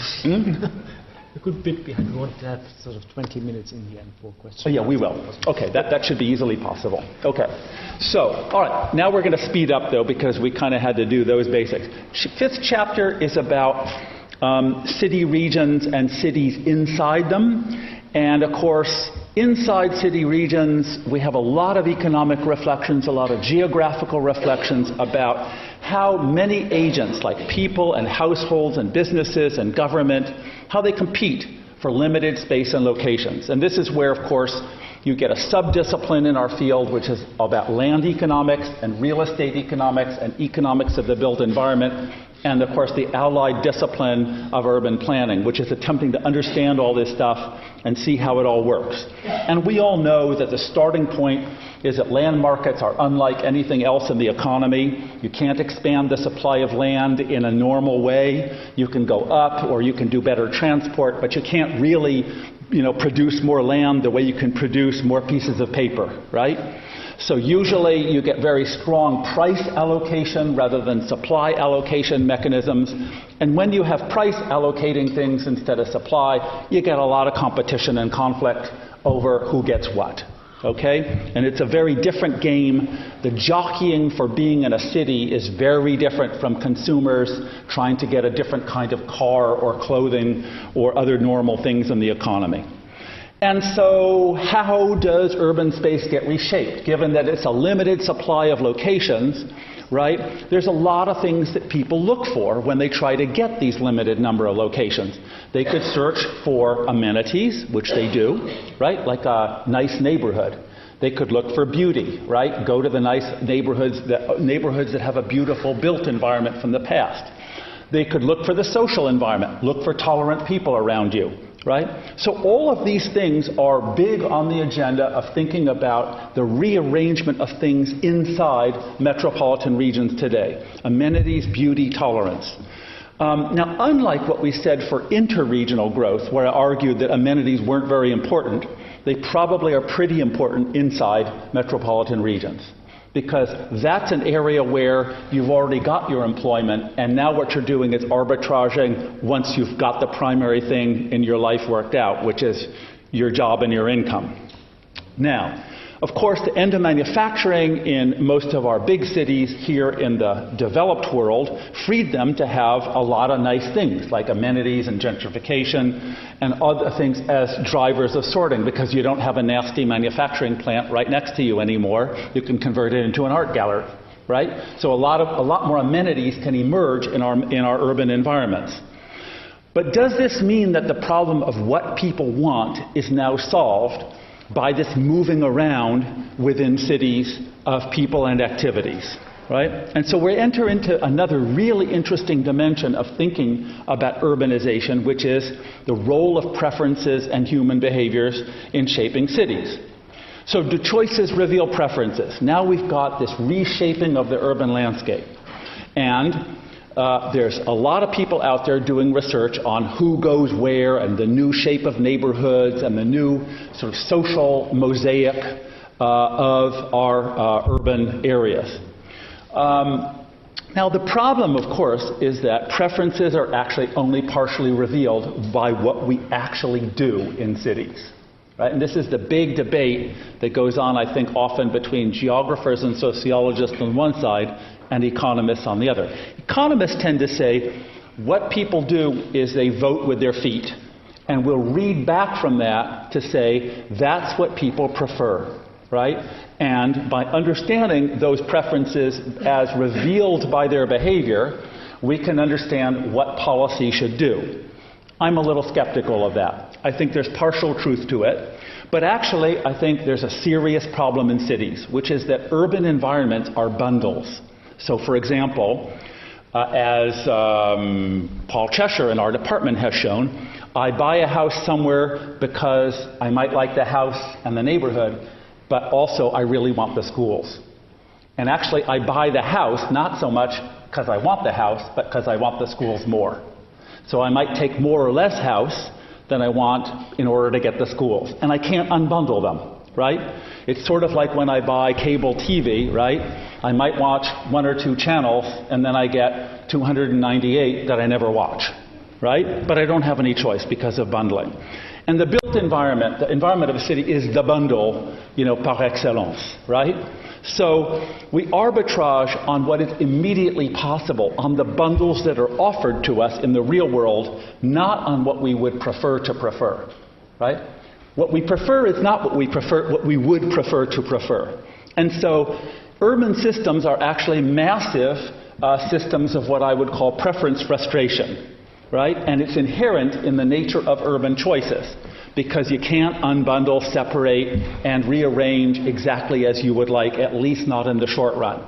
A good bit behind. We want to have sort of 20 minutes in the end for questions. Oh, yeah, we will. Okay, that should be easily possible. Okay. So, all right, now we're going to speed up, though, because we kind of had to do those basics. Fifth chapter is about city regions and cities inside them. And, of course, inside city regions, we have a lot of economic reflections, a lot of geographical reflections about how many agents, like people and households and businesses and government, how they compete for limited space and locations. And this is where, of course, you get a sub-discipline in our field, which is about land economics and real estate economics and economics of the built environment, and, of course, the allied discipline of urban planning, which is attempting to understand all this stuff and see how it all works. And we all know that the starting point is that land markets are unlike anything else in the economy. You can't expand the supply of land in a normal way. You can go up or you can do better transport, but you can't really, produce more land the way you can produce more pieces of paper, right? So usually you get very strong price allocation rather than supply allocation mechanisms. And when you have price allocating things instead of supply, you get a lot of competition and conflict over who gets what. Okay? And it's a very different game. The jockeying for being in a city is very different from consumers trying to get a different kind of car or clothing or other normal things in the economy. And so how does urban space get reshaped? Given that it's a limited supply of locations, right? There's a lot of things that people look for when they try to get these limited number of locations. They could search for amenities, which they do, right? Like a nice neighborhood. They could look for beauty, right? Go to the nice neighborhoods that have a beautiful built environment from the past. They could look for the social environment, look for tolerant people around you, right? So all of these things are big on the agenda of thinking about the rearrangement of things inside metropolitan regions today. Amenities, beauty, tolerance. Now, unlike what we said for interregional growth, where I argued that amenities weren't very important, they probably are pretty important inside metropolitan regions. Because that's an area where you've already got your employment, and now what you're doing is arbitraging once you've got the primary thing in your life worked out, which is your job and your income. Now, of course, the end of manufacturing in most of our big cities here in the developed world freed them to have a lot of nice things, like amenities and gentrification and other things as drivers of sorting, because you don't have a nasty manufacturing plant right next to you anymore. You can convert it into an art gallery, right? So a lot more amenities can emerge in our urban environments. But does this mean that the problem of what people want is now solved by this moving around within cities of people and activities, right? And so we enter into another really interesting dimension of thinking about urbanization, which is the role of preferences and human behaviors in shaping cities. So do choices reveal preferences? Now we've got this reshaping of the urban landscape. And there's a lot of people out there doing research on who goes where and the new shape of neighborhoods and the new sort of social mosaic of our urban areas. Now, the problem, of course, is that preferences are actually only partially revealed by what we actually do in cities. Right? And this is the big debate that goes on, I think, often between geographers and sociologists on one side and economists on the other. Economists tend to say what people do is they vote with their feet, and we'll read back from that to say that's what people prefer, right? And by understanding those preferences as revealed by their behavior, we can understand what policy should do. I'm a little skeptical of that. I think there's partial truth to it. But actually, I think there's a serious problem in cities, which is that urban environments are bundles. So, for example, as Paul Cheshire in our department has shown, I buy a house somewhere because I might like the house and the neighborhood, but also I really want the schools. And actually, I buy the house not so much because I want the house, but because I want the schools more. So I might take more or less house than I want in order to get the schools. And I can't unbundle them, right? It's sort of like when I buy cable TV, right? I might watch one or two channels, and then I get 298 that I never watch, right? But I don't have any choice because of bundling. And the built environment, the environment of a city, is the bundle, par excellence, right? So we arbitrage on what is immediately possible, on the bundles that are offered to us in the real world, not on what we would prefer to prefer, right? What we prefer is not what we would prefer to prefer. And so urban systems are actually massive systems of what I would call preference frustration, right? And it's inherent in the nature of urban choices, because you can't unbundle, separate, and rearrange exactly as you would like, at least not in the short run.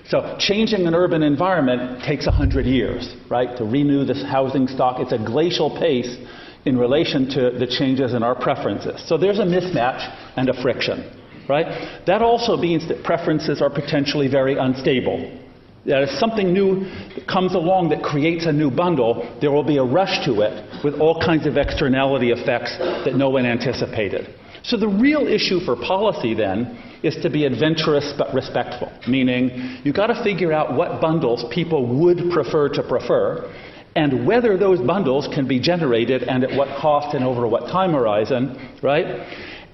So changing an urban environment takes 100 years, right? To renew this housing stock, it's a glacial pace in relation to the changes in our preferences. So there's a mismatch and a friction, right? That also means that preferences are potentially very unstable. That if something new comes along that creates a new bundle, there will be a rush to it with all kinds of externality effects that no one anticipated. So the real issue for policy then is to be adventurous but respectful, meaning you've got to figure out what bundles people would prefer to prefer, and whether those bundles can be generated and at what cost and over what time horizon, right?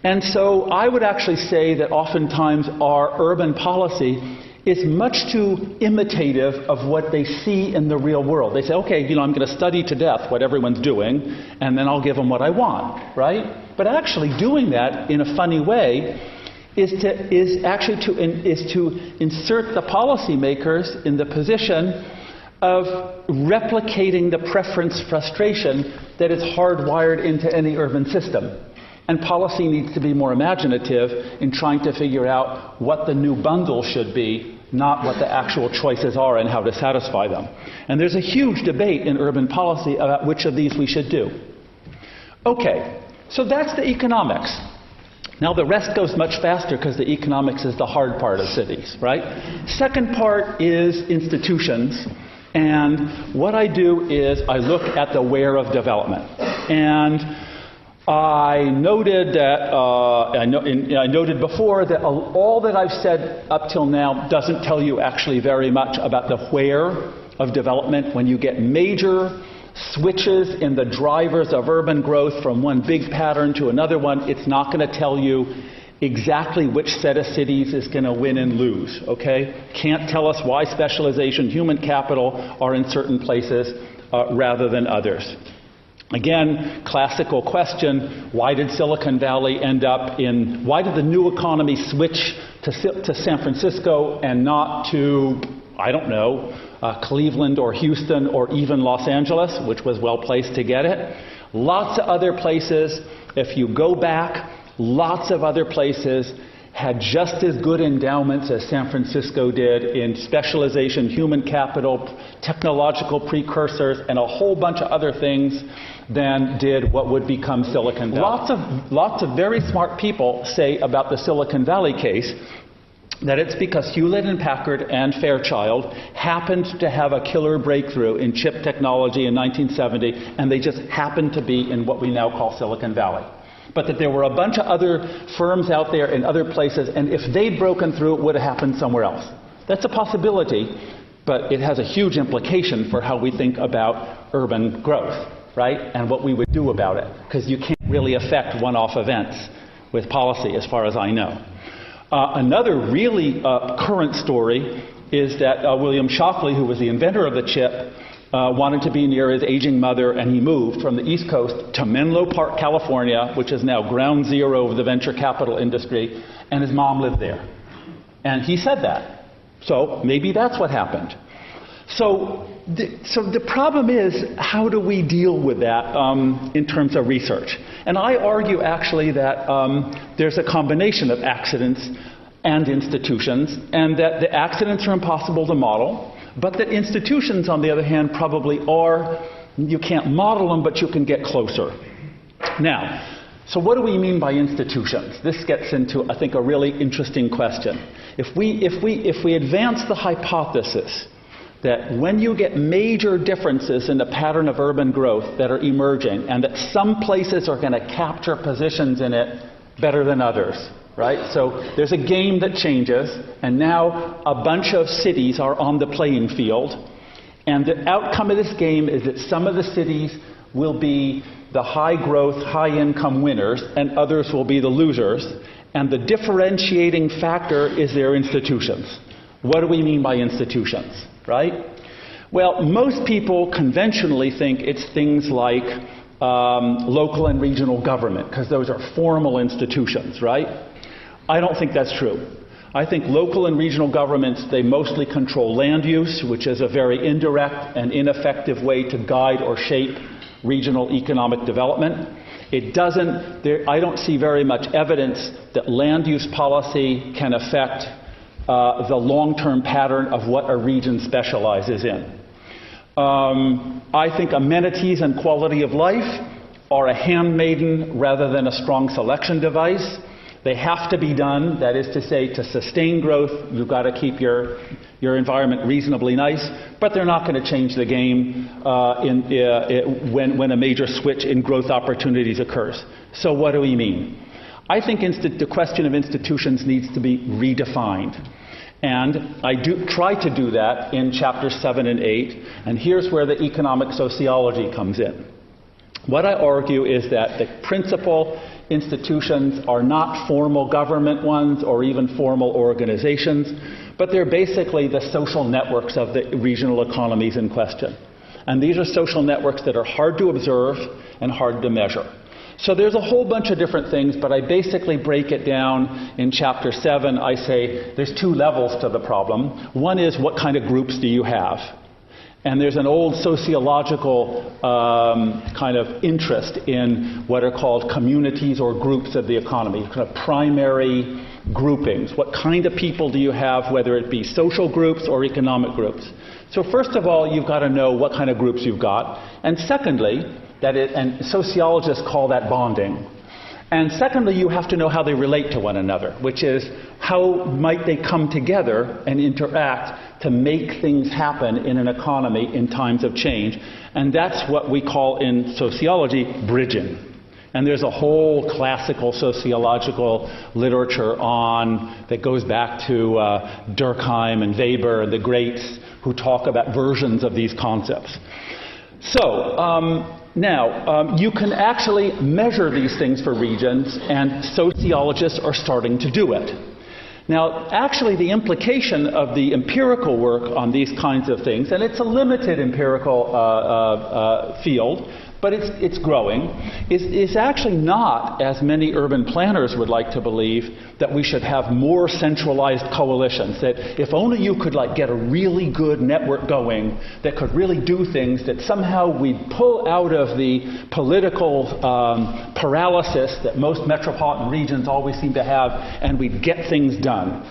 And so I would actually say that oftentimes our urban policy is much too imitative of what they see in the real world. They say, okay, I'm going to study to death what everyone's doing, and then I'll give them what I want, right? But actually doing that in a funny way is actually to insert the policymakers in the position of replicating the preference frustration that is hardwired into any urban system. And policy needs to be more imaginative in trying to figure out what the new bundle should be, not what the actual choices are and how to satisfy them. And there's a huge debate in urban policy about which of these we should do. Okay, so that's the economics. Now the rest goes much faster because the economics is the hard part of cities, right? Second part is institutions. And what I do is I look at the where of development. And I noted that I noted before that all that I've said up till now doesn't tell you actually very much about the where of development. When you get major switches in the drivers of urban growth from one big pattern to another one, it's not going to tell you exactly which set of cities is going to win and lose, okay? Can't tell us why specialization, human capital are in certain places rather than others. Again, classical question, why did Silicon Valley end up in, why did the new economy switch to San Francisco and not to, I don't know, Cleveland or Houston or even Los Angeles, which was well placed to get it? Lots of other places, if you go back, lots of other places had just as good endowments as San Francisco did in specialization, human capital, technological precursors, and a whole bunch of other things than did what would become Silicon Valley. Lots of very smart people say about the Silicon Valley case that it's because Hewlett and Packard and Fairchild happened to have a killer breakthrough in chip technology in 1970, and they just happened to be in what we now call Silicon Valley. But that there were a bunch of other firms out there in other places, and if they'd broken through, it would have happened somewhere else. That's a possibility, but it has a huge implication for how we think about urban growth, right? And what we would do about it, because you can't really affect one-off events with policy, as far as I know. Another really current story is that William Shockley, who was the inventor of the chip, wanted to be near his aging mother, and he moved from the East Coast to Menlo Park, California, which is now ground zero of the venture capital industry, and his mom lived there. And he said that. So maybe that's what happened. So the problem is, how do we deal with that in terms of research? And I argue actually that there's a combination of accidents and institutions, and that the accidents are impossible to model, but that institutions, on the other hand, probably are. You can't model them, but you can get closer. Now, so what do we mean by institutions? This gets into, I think, a really interesting question. If we advance the hypothesis that when you get major differences in the pattern of urban growth that are emerging, and that some places are going to capture positions in it better than others, right? So there's a game that changes, and now a bunch of cities are on the playing field, and the outcome of this game is that some of the cities will be the high growth, high income winners, and others will be the losers, and the differentiating factor is their institutions. What do we mean by institutions, right? Well, most people conventionally think it's things like local and regional government, because those are formal institutions, right? I don't think that's true. I think local and regional governments, they mostly control land use, which is a very indirect and ineffective way to guide or shape regional economic development. I don't see very much evidence that land use policy can affect the long-term pattern of what a region specializes in. I think amenities and quality of life are a handmaiden rather than a strong selection device. They have to be done. That is to say, to sustain growth, you've got to keep your environment reasonably nice, but they're not going to change the game when a major switch in growth opportunities occurs. So what do we mean? I think the question of institutions needs to be redefined. And I do try to do that in chapters 7 and 8, and here's where the economic sociology comes in. What I argue is that the principal institutions are not formal government ones or even formal organizations, but they're basically the social networks of the regional economies in question. And these are social networks that are hard to observe and hard to measure. So there's a whole bunch of different things, but I basically break it down in chapter 7. I say there's 2 levels to the problem. One is, what kind of groups do you have? And there's an old sociological kind of interest in what are called communities or groups of the economy, kind of primary groupings. What kind of people do you have, whether it be social groups or economic groups? So first of all, you've got to know what kind of groups you've got. And secondly, and sociologists call that bonding. And secondly, you have to know how they relate to one another, which is how might they come together and interact to make things happen in an economy in times of change. And that's what we call in sociology bridging. And there's a whole classical sociological literature that goes back to Durkheim and Weber and the greats who talk about versions of these concepts. So, now, you can actually measure these things for regions, and sociologists are starting to do it. Now, actually, the implication of the empirical work on these kinds of things, and it's a limited empirical field, but it's growing, is actually not, as many urban planners would like to believe, that we should have more centralized coalitions. That if only you could get a really good network going that could really do things, that somehow we'd pull out of the political paralysis that most metropolitan regions always seem to have, and we'd get things done.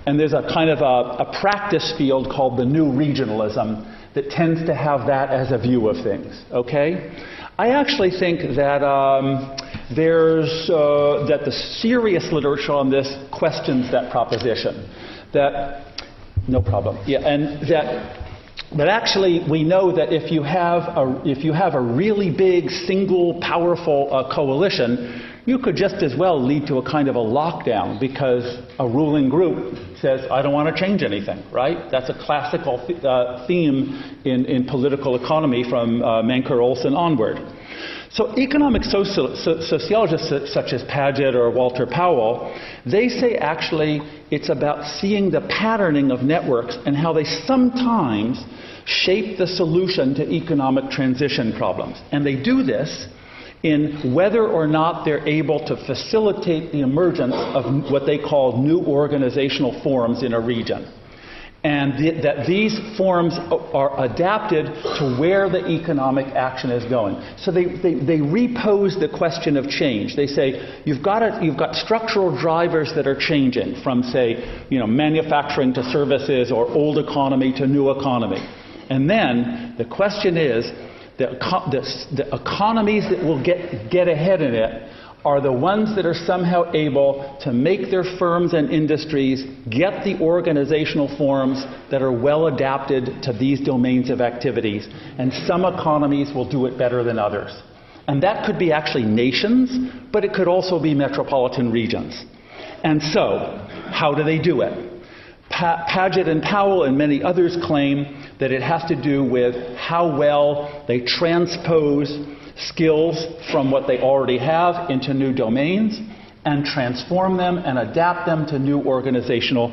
And there's a kind of a practice field called the new regionalism that tends to have that as a view of things. Okay? I actually think that that the serious literature on this questions that proposition. That no problem. Yeah, and that actually we know that if you have a really big single powerful coalition, you could just as well lead to a kind of a lockdown because a ruling group says, I don't want to change anything, right? That's a classical theme in political economy from Menker Olson onward. So economic sociologists such as Paget or Walter Powell, they say actually it's about seeing the patterning of networks and how they sometimes shape the solution to economic transition problems. And they do this in whether or not they're able to facilitate the emergence of what they call new organizational forms in a region. And that these forms are adapted to where the economic action is going. So they repose the question of change. They say you've got structural drivers that are changing from, say, manufacturing to services or old economy to new economy. And then the question is, the economies that will get ahead in it are the ones that are somehow able to make their firms and industries get the organizational forms that are well adapted to these domains of activities. And some economies will do it better than others. And that could be actually nations, but it could also be metropolitan regions. And so, how do they do it? Paget and Powell and many others claim that it has to do with how well they transpose skills from what they already have into new domains and transform them and adapt them to new organizational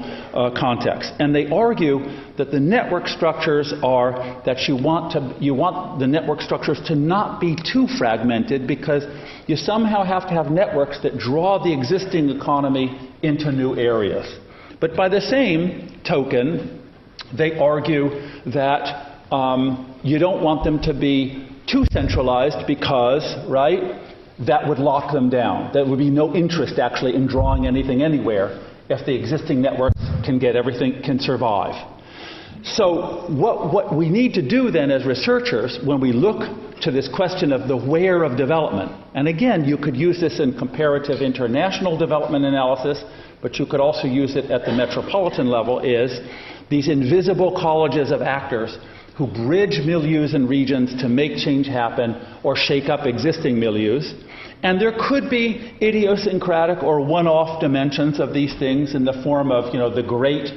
contexts. And they argue that the network structures are that you want the network structures to not be too fragmented because you somehow have to have networks that draw the existing economy into new areas. But by the same token, they argue that you don't want them to be too centralized because, right, that would lock them down. There would be no interest actually in drawing anything anywhere if the existing networks can survive. So what we need to do then as researchers when we look to this question of the where of development, and again, you could use this in comparative international development analysis, but you could also use it at the metropolitan level, is these invisible colleges of actors who bridge milieus and regions to make change happen or shake up existing milieus. And there could be idiosyncratic or one-off dimensions of these things in the form of, the great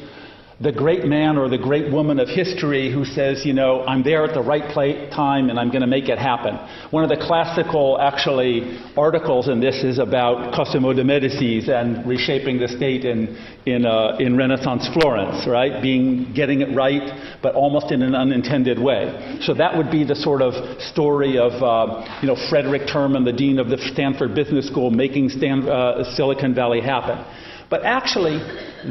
the great man or the great woman of history who says, you know, I'm there at the right time and I'm going to make it happen. One of the classical, actually, articles in this is about Cosimo de' Medicis and reshaping the state in Renaissance Florence, right? Getting it right, but almost in an unintended way. So that would be the sort of story of, Frederick Terman, the dean of the Stanford Business School, making Silicon Valley happen. But actually,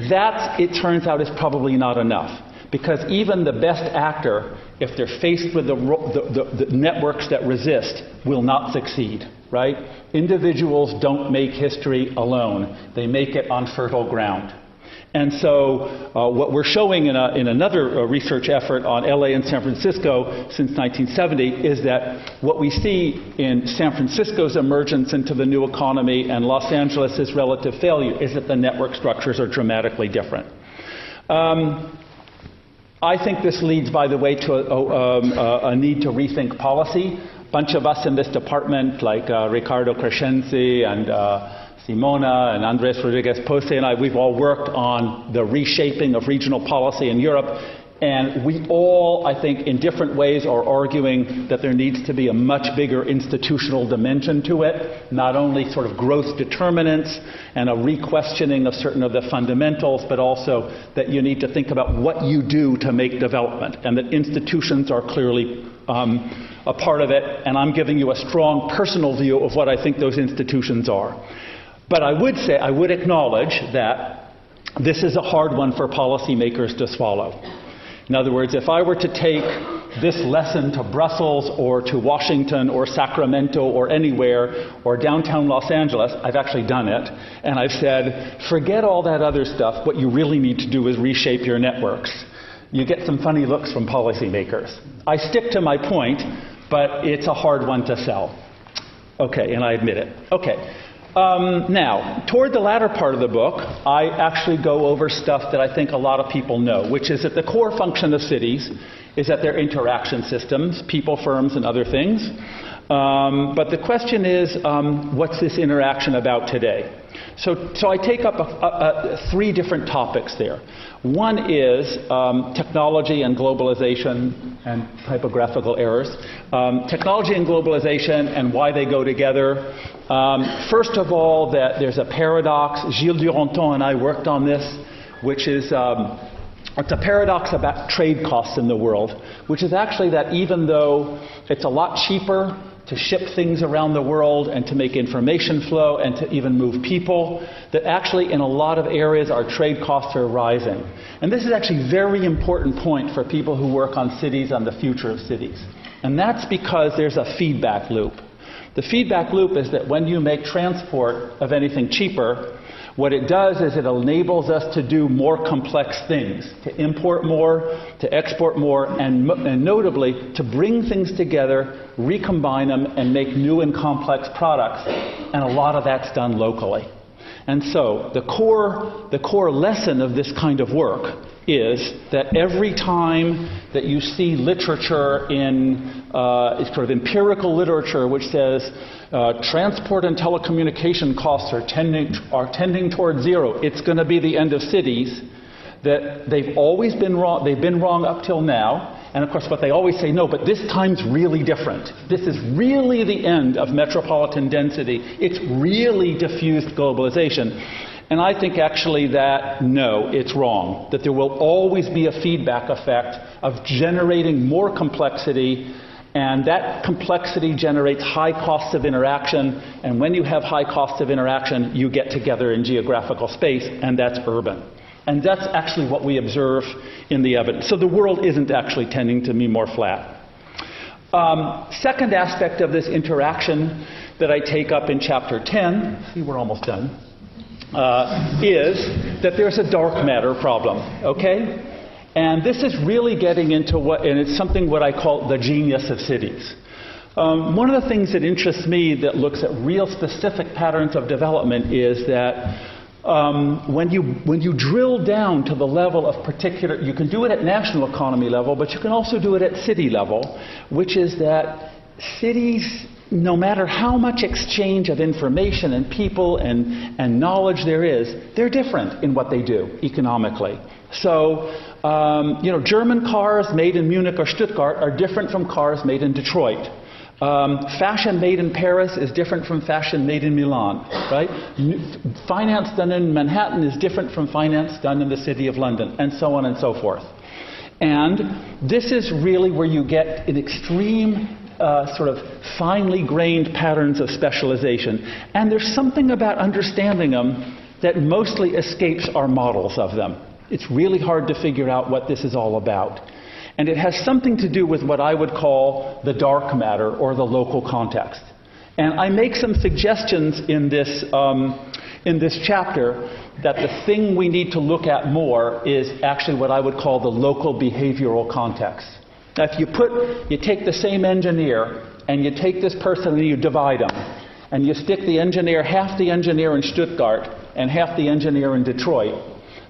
that, it turns out, is probably not enough. Because even the best actor, if they're faced with the networks that resist, will not succeed, right? Individuals don't make history alone. They make it on fertile ground. And so what we're showing in another research effort on LA and San Francisco since 1970 is that what we see in San Francisco's emergence into the new economy and Los Angeles' relative failure is that the network structures are dramatically different. I think this leads, by the way, to a need to rethink policy. A bunch of us in this department, like Riccardo Crescenzi and Simona and Andres Rodriguez-Poce and I, we've all worked on the reshaping of regional policy in Europe. And we all, I think, in different ways are arguing that there needs to be a much bigger institutional dimension to it, not only sort of growth determinants and a re-questioning of certain of the fundamentals, but also that you need to think about what you do to make development, and that institutions are clearly a part of it. And I'm giving you a strong personal view of what I think those institutions are. But I would say, I would acknowledge that this is a hard one for policymakers to swallow. In other words, if I were to take this lesson to Brussels or to Washington or Sacramento or anywhere or downtown Los Angeles, I've actually done it, and I've said, forget all that other stuff. What you really need to do is reshape your networks. You get some funny looks from policymakers. I stick to my point, but it's a hard one to sell. Okay, and I admit it. Okay. Now, toward the latter part of the book, I actually go over stuff that I think a lot of people know, which is that the core function of cities is that they're interaction systems, people, firms, and other things. But the question is, what's this interaction about today? So I take up three different topics there. One is technology and globalization and typographical errors. Technology and globalization and why they go together. First of all, that there's a paradox. Gilles Duranton and I worked on this, which is it's a paradox about trade costs in the world, which is actually that even though it's a lot cheaper to ship things around the world and to make information flow and to even move people, that actually in a lot of areas our trade costs are rising. And this is actually a very important point for people who work on cities and the future of cities. And that's because there's a feedback loop. The feedback loop is that when you make transport of anything cheaper, what it does is it enables us to do more complex things, to import more, to export more, and notably to bring things together, recombine them, and make new and complex products. And a lot of that's done locally. And so the core lesson of this kind of work is that every time that you see literature in sort of empirical literature which says transport and telecommunication costs are tending toward zero, it's going to be the end of cities, that they've always been wrong. They've been wrong up till now. And of course, what they always say, no, but this time's really different. This is really the end of metropolitan density. It's really diffused globalization. And I think actually that, no, it's wrong. That there will always be a feedback effect of generating more complexity, and that complexity generates high costs of interaction. And when you have high costs of interaction, you get together in geographical space, and that's urban. And that's actually what we observe in the evidence. So the world isn't actually tending to be more flat. Second aspect of this interaction that I take up in chapter 10, see, we're almost done, is that there's a dark matter problem, okay? And this is really getting into and it's something what I call the genius of cities. One of the things that interests me that looks at real specific patterns of development is that when you drill down to the level of particular, you can do it at national economy level, but you can also do it at city level, which is that cities no matter how much exchange of information and people and knowledge there is, they're different in what they do economically. So, German cars made in Munich or Stuttgart are different from cars made in Detroit. Fashion made in Paris is different from fashion made in Milan, right? Finance done in Manhattan is different from finance done in the city of London, and so on and so forth. And this is really where you get an extreme sort of finely grained patterns of specialization. And there's something about understanding them that mostly escapes our models of them. It's really hard to figure out what this is all about. And it has something to do with what I would call the dark matter or the local context. And I make some suggestions in this chapter that the thing we need to look at more is actually what I would call the local behavioral context. Now, if you take the same engineer and you take this person and you divide them, and you stick half the engineer in Stuttgart and half the engineer in Detroit,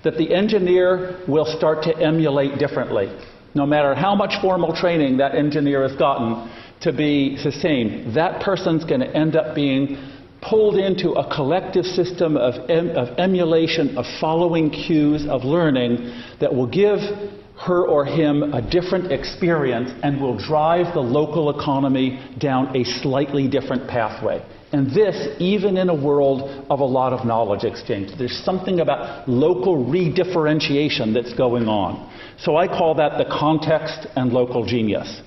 that the engineer will start to emulate differently. No matter how much formal training that engineer has gotten to be the same, that person's going to end up being pulled into a collective system of emulation, of following cues, of learning that will give her or him a different experience and will drive the local economy down a slightly different pathway. And this, even in a world of a lot of knowledge exchange. There's something about local redifferentiation that's going on. So I call that the context and local genius.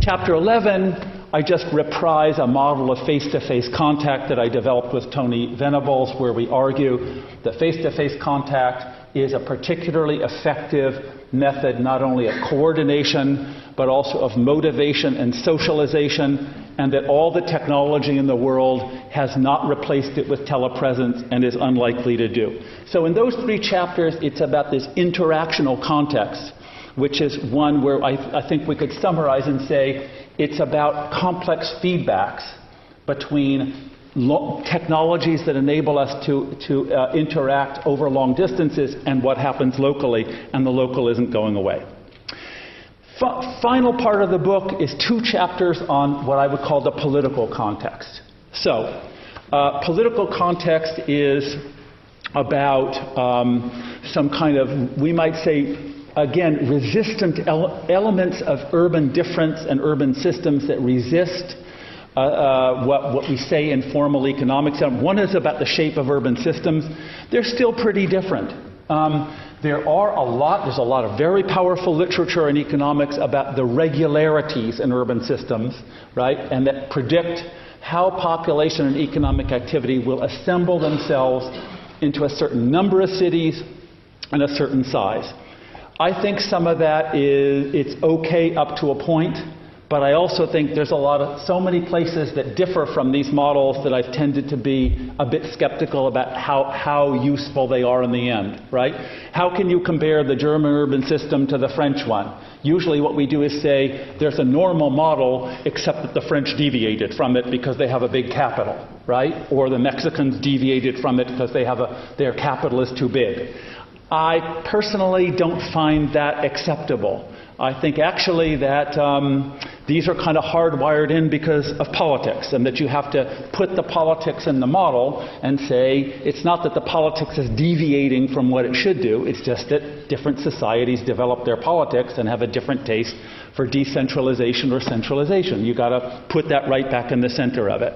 Chapter 11, I just reprise a model of face-to-face contact that I developed with Tony Venables, where we argue that face-to-face contact is a particularly effective method not only of coordination, but also of motivation and socialization, and that all the technology in the world has not replaced it with telepresence and is unlikely to do. So in those 3 chapters, it's about this interactional context, which is one where I think we could summarize and say it's about complex feedbacks between technologies that enable us to interact over long distances and what happens locally, and the local isn't going away. Final part of the book is 2 chapters on what I would call the political context. So, political context is about some kind of, we might say, again, resistant elements of urban difference and urban systems that resist what we say in formal economics. One is about the shape of urban systems. They're still pretty different. There's a lot of very powerful literature in economics about the regularities in urban systems, right? And that predict how population and economic activity will assemble themselves into a certain number of cities and a certain size. I think some of that it's okay up to a point, but I also think there's so many places that differ from these models that I've tended to be a bit skeptical about how useful they are in the end, right? How can you compare the German urban system to the French one? Usually what we do is say there's a normal model, except that the French deviated from it because they have a big capital, right? Or the Mexicans deviated from it because their capital is too big. I personally don't find that acceptable. I think actually that these are kind of hardwired in because of politics, and that you have to put the politics in the model and say it's not that the politics is deviating from what it should do, it's just that different societies develop their politics and have a different taste for decentralization or centralization. You've got to put that right back in the center of it.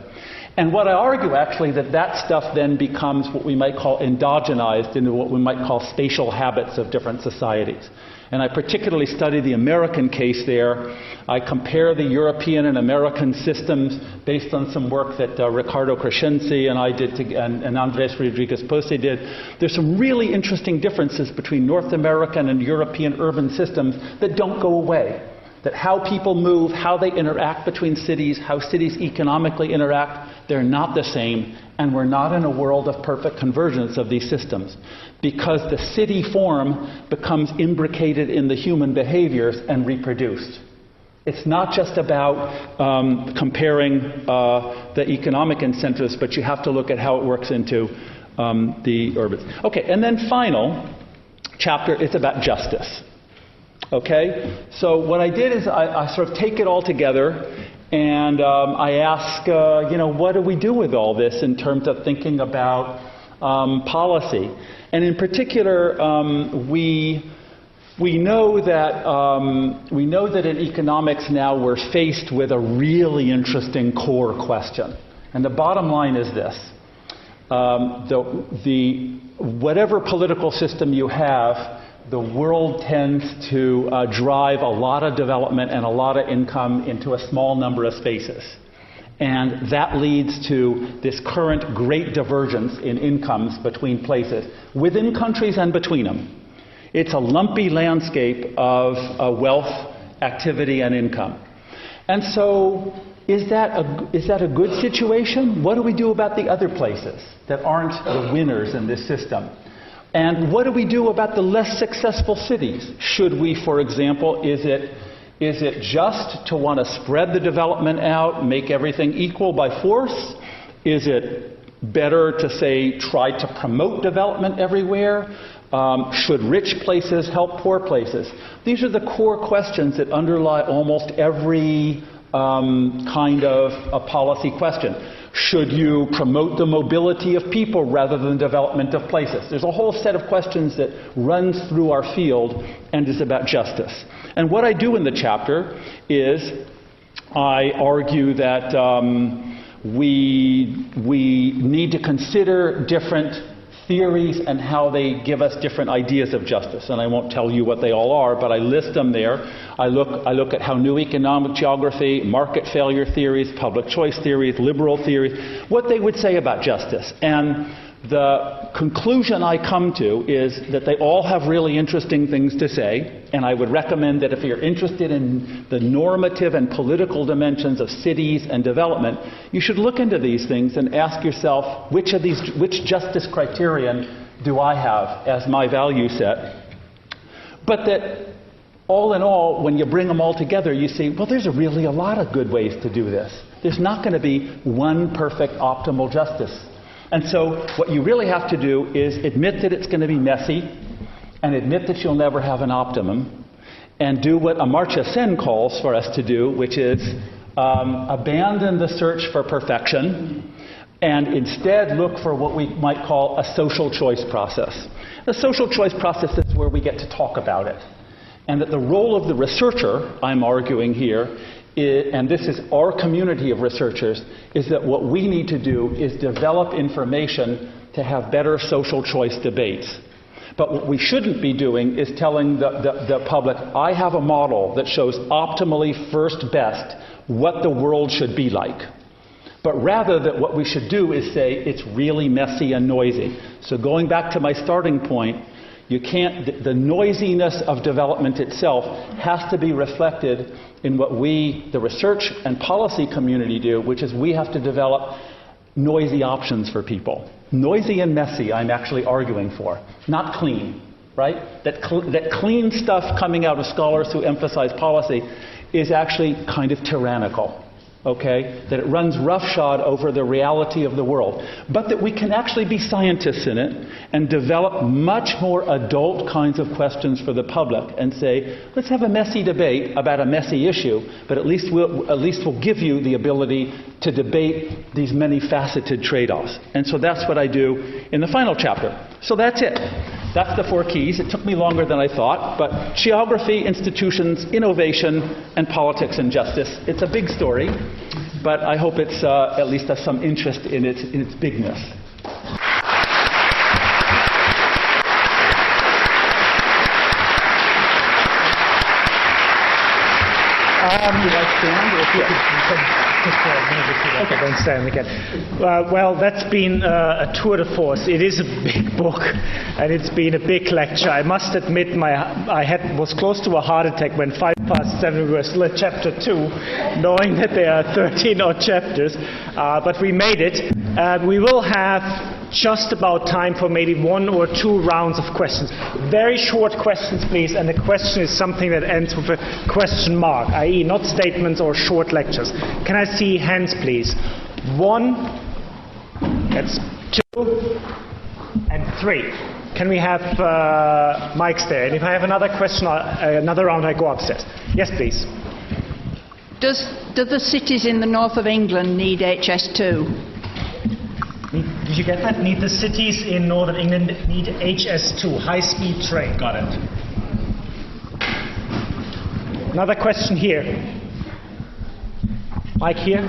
And what I argue actually that stuff then becomes what we might call endogenized into what we might call spatial habits of different societies. And I particularly study the American case there. I compare the European and American systems based on some work that Riccardo Crescenzi and I did, and Andres Rodriguez-Posse did. There's some really interesting differences between North American and European urban systems that don't go away. That how people move, how they interact between cities, how cities economically interact, they're not the same, and we're not in a world of perfect convergence of these systems. Because the city form becomes imbricated in the human behaviors and reproduced. It's not just about comparing the economic incentives, but you have to look at how it works into the urban. Okay, and then final chapter is about justice. Okay? So what I did is I sort of take it all together And I ask, what do we do with all this in terms of thinking about policy? And in particular, we know that in economics now we're faced with a really interesting core question. And the bottom line is this. Whatever political system you have, the world tends to drive a lot of development and a lot of income into a small number of spaces. And that leads to this current great divergence in incomes between places, within countries and between them. It's a lumpy landscape of wealth, activity, and income. And so, is that a good situation? What do we do about the other places that aren't the winners in this system? And what do we do about the less successful cities? Should we, for example, is it just to want to spread the development out, make everything equal by force? Is it better to say try to promote development everywhere? Should rich places help poor places? These are the core questions that underlie almost every kind of a policy question. Should you promote the mobility of people rather than development of places? There's a whole set of questions that runs through our field and is about justice. And what I do in the chapter is I argue that we need to consider different theories and how they give us different ideas of justice. And I won't tell you what they all are, but I list them there. I look at how new economic geography, market failure theories, public choice theories, liberal theories, what they would say about justice. And the conclusion I come to is that they all have really interesting things to say, and I would recommend that if you're interested in the normative and political dimensions of cities and development, you should look into these things and ask yourself, which justice criterion do I have as my value set? But that all in all, when you bring them all together, you see, well, there's really a lot of good ways to do this. There's not going to be one perfect optimal justice. And so what you really have to do is admit that it's going to be messy and admit that you'll never have an optimum and do what Amartya Sen calls for us to do, which is abandon the search for perfection and instead look for what we might call a social choice process. The social choice process is where we get to talk about it. And that the role of the researcher, I'm arguing here, and this is our community of researchers, is that what we need to do is develop information to have better social choice debates. But what we shouldn't be doing is telling the public, I have a model that shows optimally first best what the world should be like. But rather that what we should do is say it's really messy and noisy. So going back to my starting point, the noisiness of development itself has to be reflected in what we, the research and policy community, do, which is we have to develop noisy options for people. Noisy and messy, I'm actually arguing for, not clean, right? That clean stuff coming out of scholars who emphasize policy is actually kind of tyrannical. Okay, that it runs roughshod over the reality of the world, but that we can actually be scientists in it and develop much more adult kinds of questions for the public and say, let's have a messy debate about a messy issue, but at least we'll give you the ability to debate these many faceted trade-offs. And so that's what I do in the final chapter. So that's it. That's the 4 keys. It took me longer than I thought, but geography, institutions, innovation, and politics and justice. It's a big story, but I hope it's at least has some interest in its bigness. You like stand, or if you could just for a minute or two, okay. Don't stand again. Well, that's been a tour de force. It is a big book, and it's been a big lecture. I must admit, I was close to a heart attack when 7:05 we were still at chapter 2, knowing that there are 13 odd chapters. But we made it. We will have just about time for maybe 1 or 2 rounds of questions. Very short questions, please, and the question is something that ends with a question mark, i.e. not statements or short lectures. Can I see hands, please? 1, that's 2, and 3. Can we have mics there? And if I have another question, another round, I go upstairs. Yes, please. Do the cities in the north of England need HS2? Did you get that? Need the cities in northern England need HS2, high-speed train. Got it. Another question here. Mike here.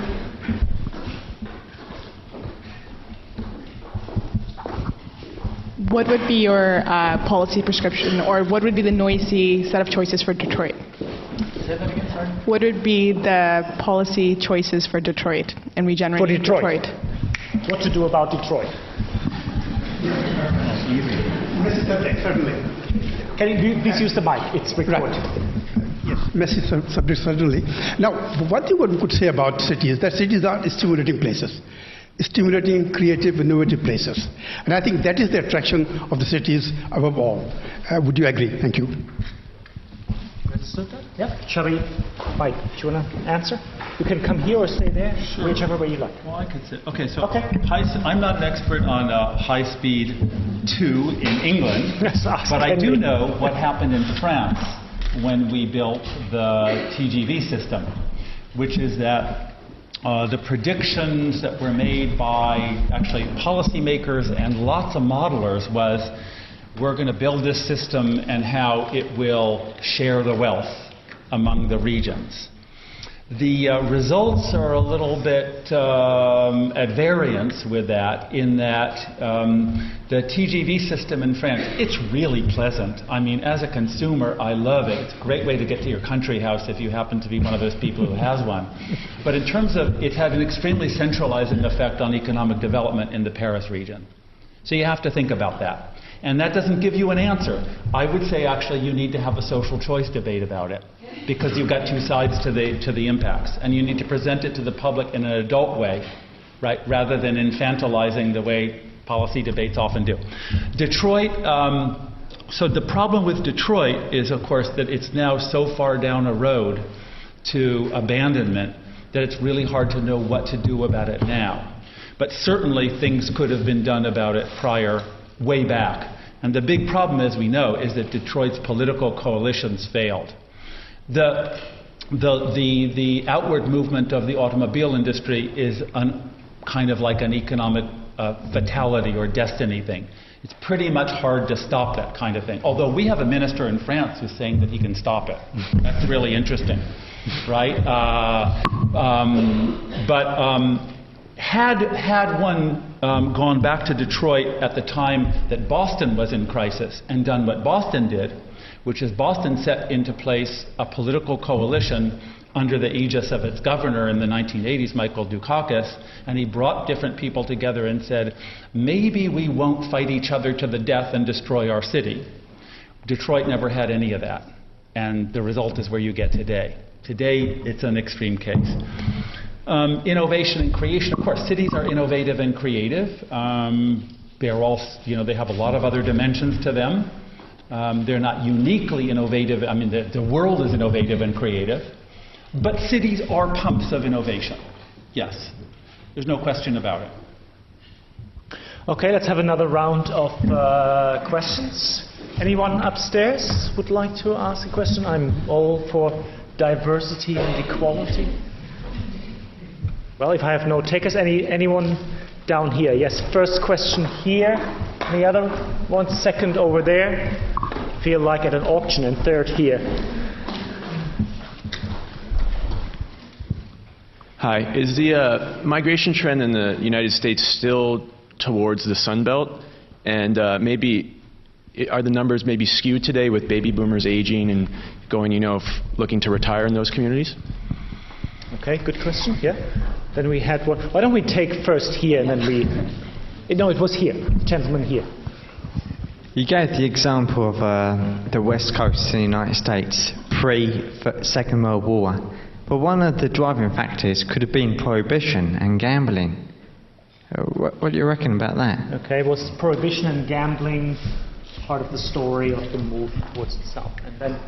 What would be your policy prescription, or what would be the noisy set of choices for Detroit? Say that again, sorry? What would be the policy choices for Detroit and regenerating For Detroit. What to do about Detroit? Certainly. Can you please use the mic? It's recorded. Yes, messy subject certainly. Now, one thing one could say about cities, that cities are stimulating places. Stimulating, creative, innovative places. And I think that is the attraction of the cities above all. Would you agree? Thank you. Yeah. Shall we? Mike, do you want to answer? You can come here or stay there, Sure. whichever way you like. Well, I could say. Okay, so Okay. I'm not an expert on high speed 2 in England, Yes, ask but I do Henry. know what happened in France when we built the TGV system, which is that the predictions that were made by actually policymakers and lots of modelers was, we're going to build this system and how it will share the wealth among the regions. The results are a little bit at variance with that, in that the TGV system in France, it's really pleasant. I mean, as a consumer, I love it. It's a great way to get to your country house if you happen to be one of those people who has one. But in terms of, it had an extremely centralizing effect on economic development in the Paris region. So you have to think about that. And that doesn't give you an answer. I would say actually you need to have a social choice debate about it, because you've got two sides to the impacts, and you need to present it to the public in an adult way, right, rather than infantilizing the way policy debates often do. Detroit, so the problem with Detroit is, of course, that it's now so far down a road to abandonment that it's really hard to know what to do about it now. But certainly things could have been done about it prior, way back. And the big problem, as we know, is that Detroit's political coalitions failed. The outward movement of the automobile industry is kind of like an economic fatality or destiny thing. It's pretty much hard to stop that kind of thing. Although we have a minister in France who's saying that he can stop it. That's really interesting, right? Had one gone back to Detroit at the time that Boston was in crisis and done what Boston did, which is Boston set into place a political coalition under the aegis of its governor in the 1980s, Michael Dukakis, and he brought different people together and said, maybe we won't fight each other to the death and destroy our city. Detroit never had any of that, and the result is where you get today. Today, it's an extreme case. Innovation and creation, of course, cities are innovative and creative. They're all, they have a lot of other dimensions to them. They're not uniquely innovative. I mean, the world is innovative and creative. But cities are pumps of innovation. Yes. There's no question about it. Okay, let's have another round of questions. Anyone upstairs would like to ask a question? I'm all for diversity and equality. Well, if I have no takers, anyone down here? Yes, first question here. Any other one? Second over there. Feel like at an auction, and third here. Hi. Is the migration trend in the United States still towards the Sun Belt? And maybe are the numbers maybe skewed today with baby boomers aging and going, looking to retire in those communities? Okay, good question. Yeah. Then we had one. Why don't we take first here and then we... No, it was here. Gentleman here. You gave the example of the West Coast in the United States pre-Second World War. But one of the driving factors could have been prohibition and gambling. What do you reckon about that? Okay, was prohibition and gambling part of the story of the move towards the south? And then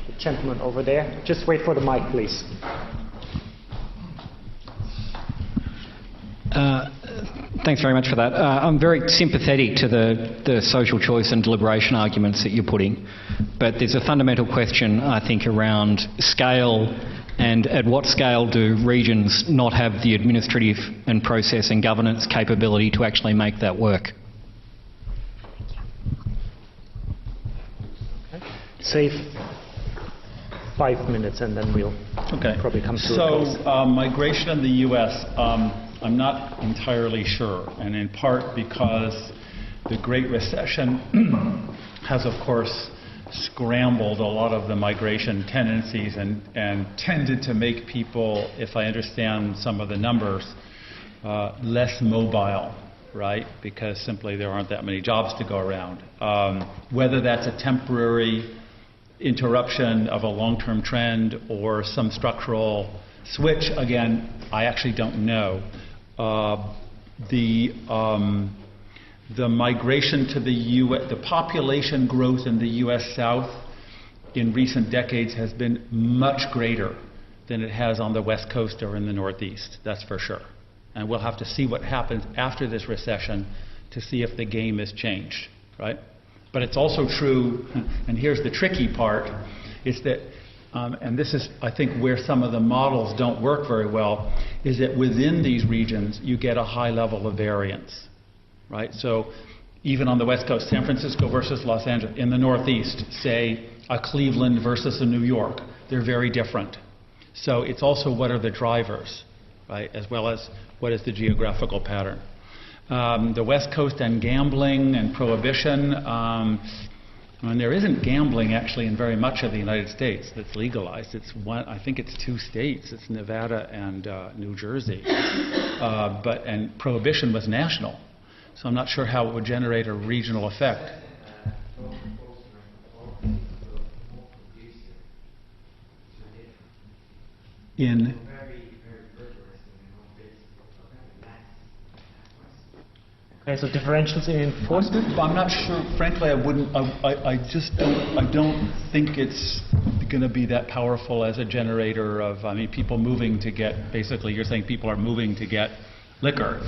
the gentleman over there. Just wait for the mic, please. Thanks very much for that. I'm very sympathetic to the social choice and deliberation arguments that you're putting, but there's a fundamental question, I think, around scale And at what scale do regions not have the administrative and process and governance capability to actually make that work? Save 5 minutes and then we'll probably come to a close. So migration in the U.S., I'm not entirely sure, and in part because the Great Recession has, of course, scrambled a lot of the migration tendencies and tended to make people, if I understand some of the numbers, less mobile, right? Because simply there aren't that many jobs to go around. Whether that's a temporary interruption of a long-term trend or some structural switch, again, I actually don't know. The migration to the U.S., the population growth in the U.S. South in recent decades has been much greater than it has on the West Coast or in the Northeast, that's for sure. And we'll have to see what happens after this recession to see if the game has changed, right? But it's also true, and here's the tricky part, is that, and this is, I think, where some of the models don't work very well, is that within these regions you get a high level of variance, right? So even on the West Coast, San Francisco versus Los Angeles, in the Northeast, say a Cleveland versus a New York, they're very different. So it's also what are the drivers, right, as well as what is the geographical pattern. The West Coast and gambling and prohibition, and there isn't gambling actually in very much of the United States that's legalized. It's one, I think it's 2 states. It's Nevada and New Jersey. And prohibition was national. So I'm not sure how it would generate a regional effect. In Okay, so differentials in enforcement? I'm not sure. Frankly, I wouldn't. I just don't. I don't think it's going to be that powerful as a generator of. I mean, people moving to get. Basically, you're saying people are moving to get liquor,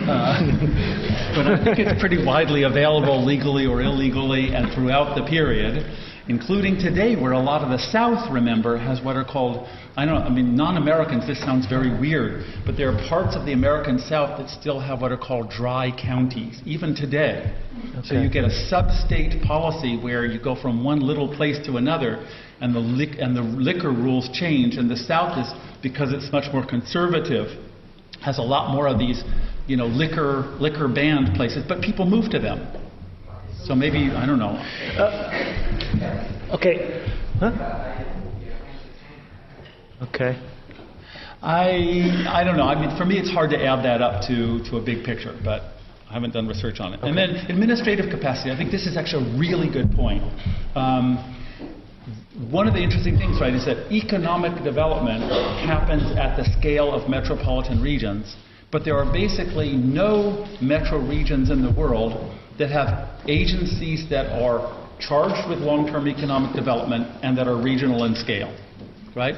but I think it's pretty widely available, legally or illegally, and throughout the period, including today, where a lot of the South, remember, has what are called. I mean, non-Americans, this sounds very weird, but there are parts of the American South that still have what are called dry counties, even today. Okay. So you get a sub-state policy where you go from one little place to another, and the liquor rules change, and the South is, because it's much more conservative, has a lot more of these, liquor banned places, but people move to them. So maybe, I don't know. Okay. Huh? Okay. I don't know. I mean, for me, it's hard to add that up to a big picture, but I haven't done research on it. Okay. And then administrative capacity. I think this is actually a really good point. One of the interesting things, right, is that economic development happens at the scale of metropolitan regions, but there are basically no metro regions in the world that have agencies that are charged with long-term economic development and that are regional in scale, right?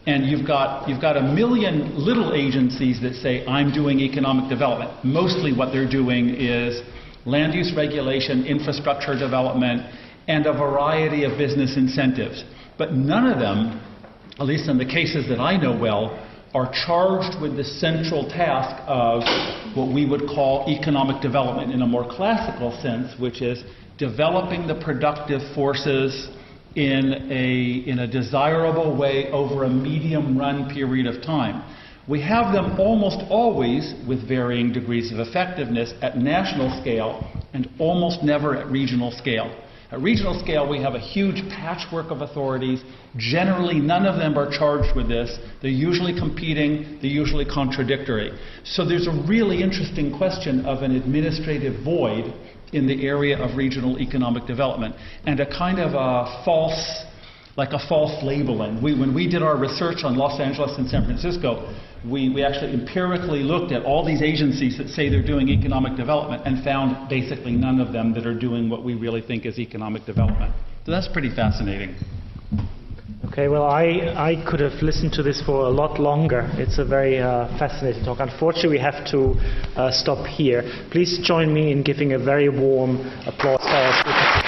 And you've got a million little agencies that say, I'm doing economic development. Mostly what they're doing is land use regulation, infrastructure development, and a variety of business incentives. But none of them, at least in the cases that I know well, are charged with the central task of what we would call economic development in a more classical sense, which is developing the productive forces in a desirable way over a medium-run period of time. We have them almost always, with varying degrees of effectiveness, at national scale and almost never at regional scale. At regional scale, we have a huge patchwork of authorities. Generally, none of them are charged with this. They're usually competing. They're usually contradictory. So there's a really interesting question of an administrative void in the area of regional economic development, and a kind of a false labeling. When we did our research on Los Angeles and San Francisco, we actually empirically looked at all these agencies that say they're doing economic development and found basically none of them that are doing what we really think is economic development. So that's pretty fascinating. Okay, well, I could have listened to this for a lot longer. It's a very fascinating talk. Unfortunately, we have to stop here. Please join me in giving a very warm applause for our speakers.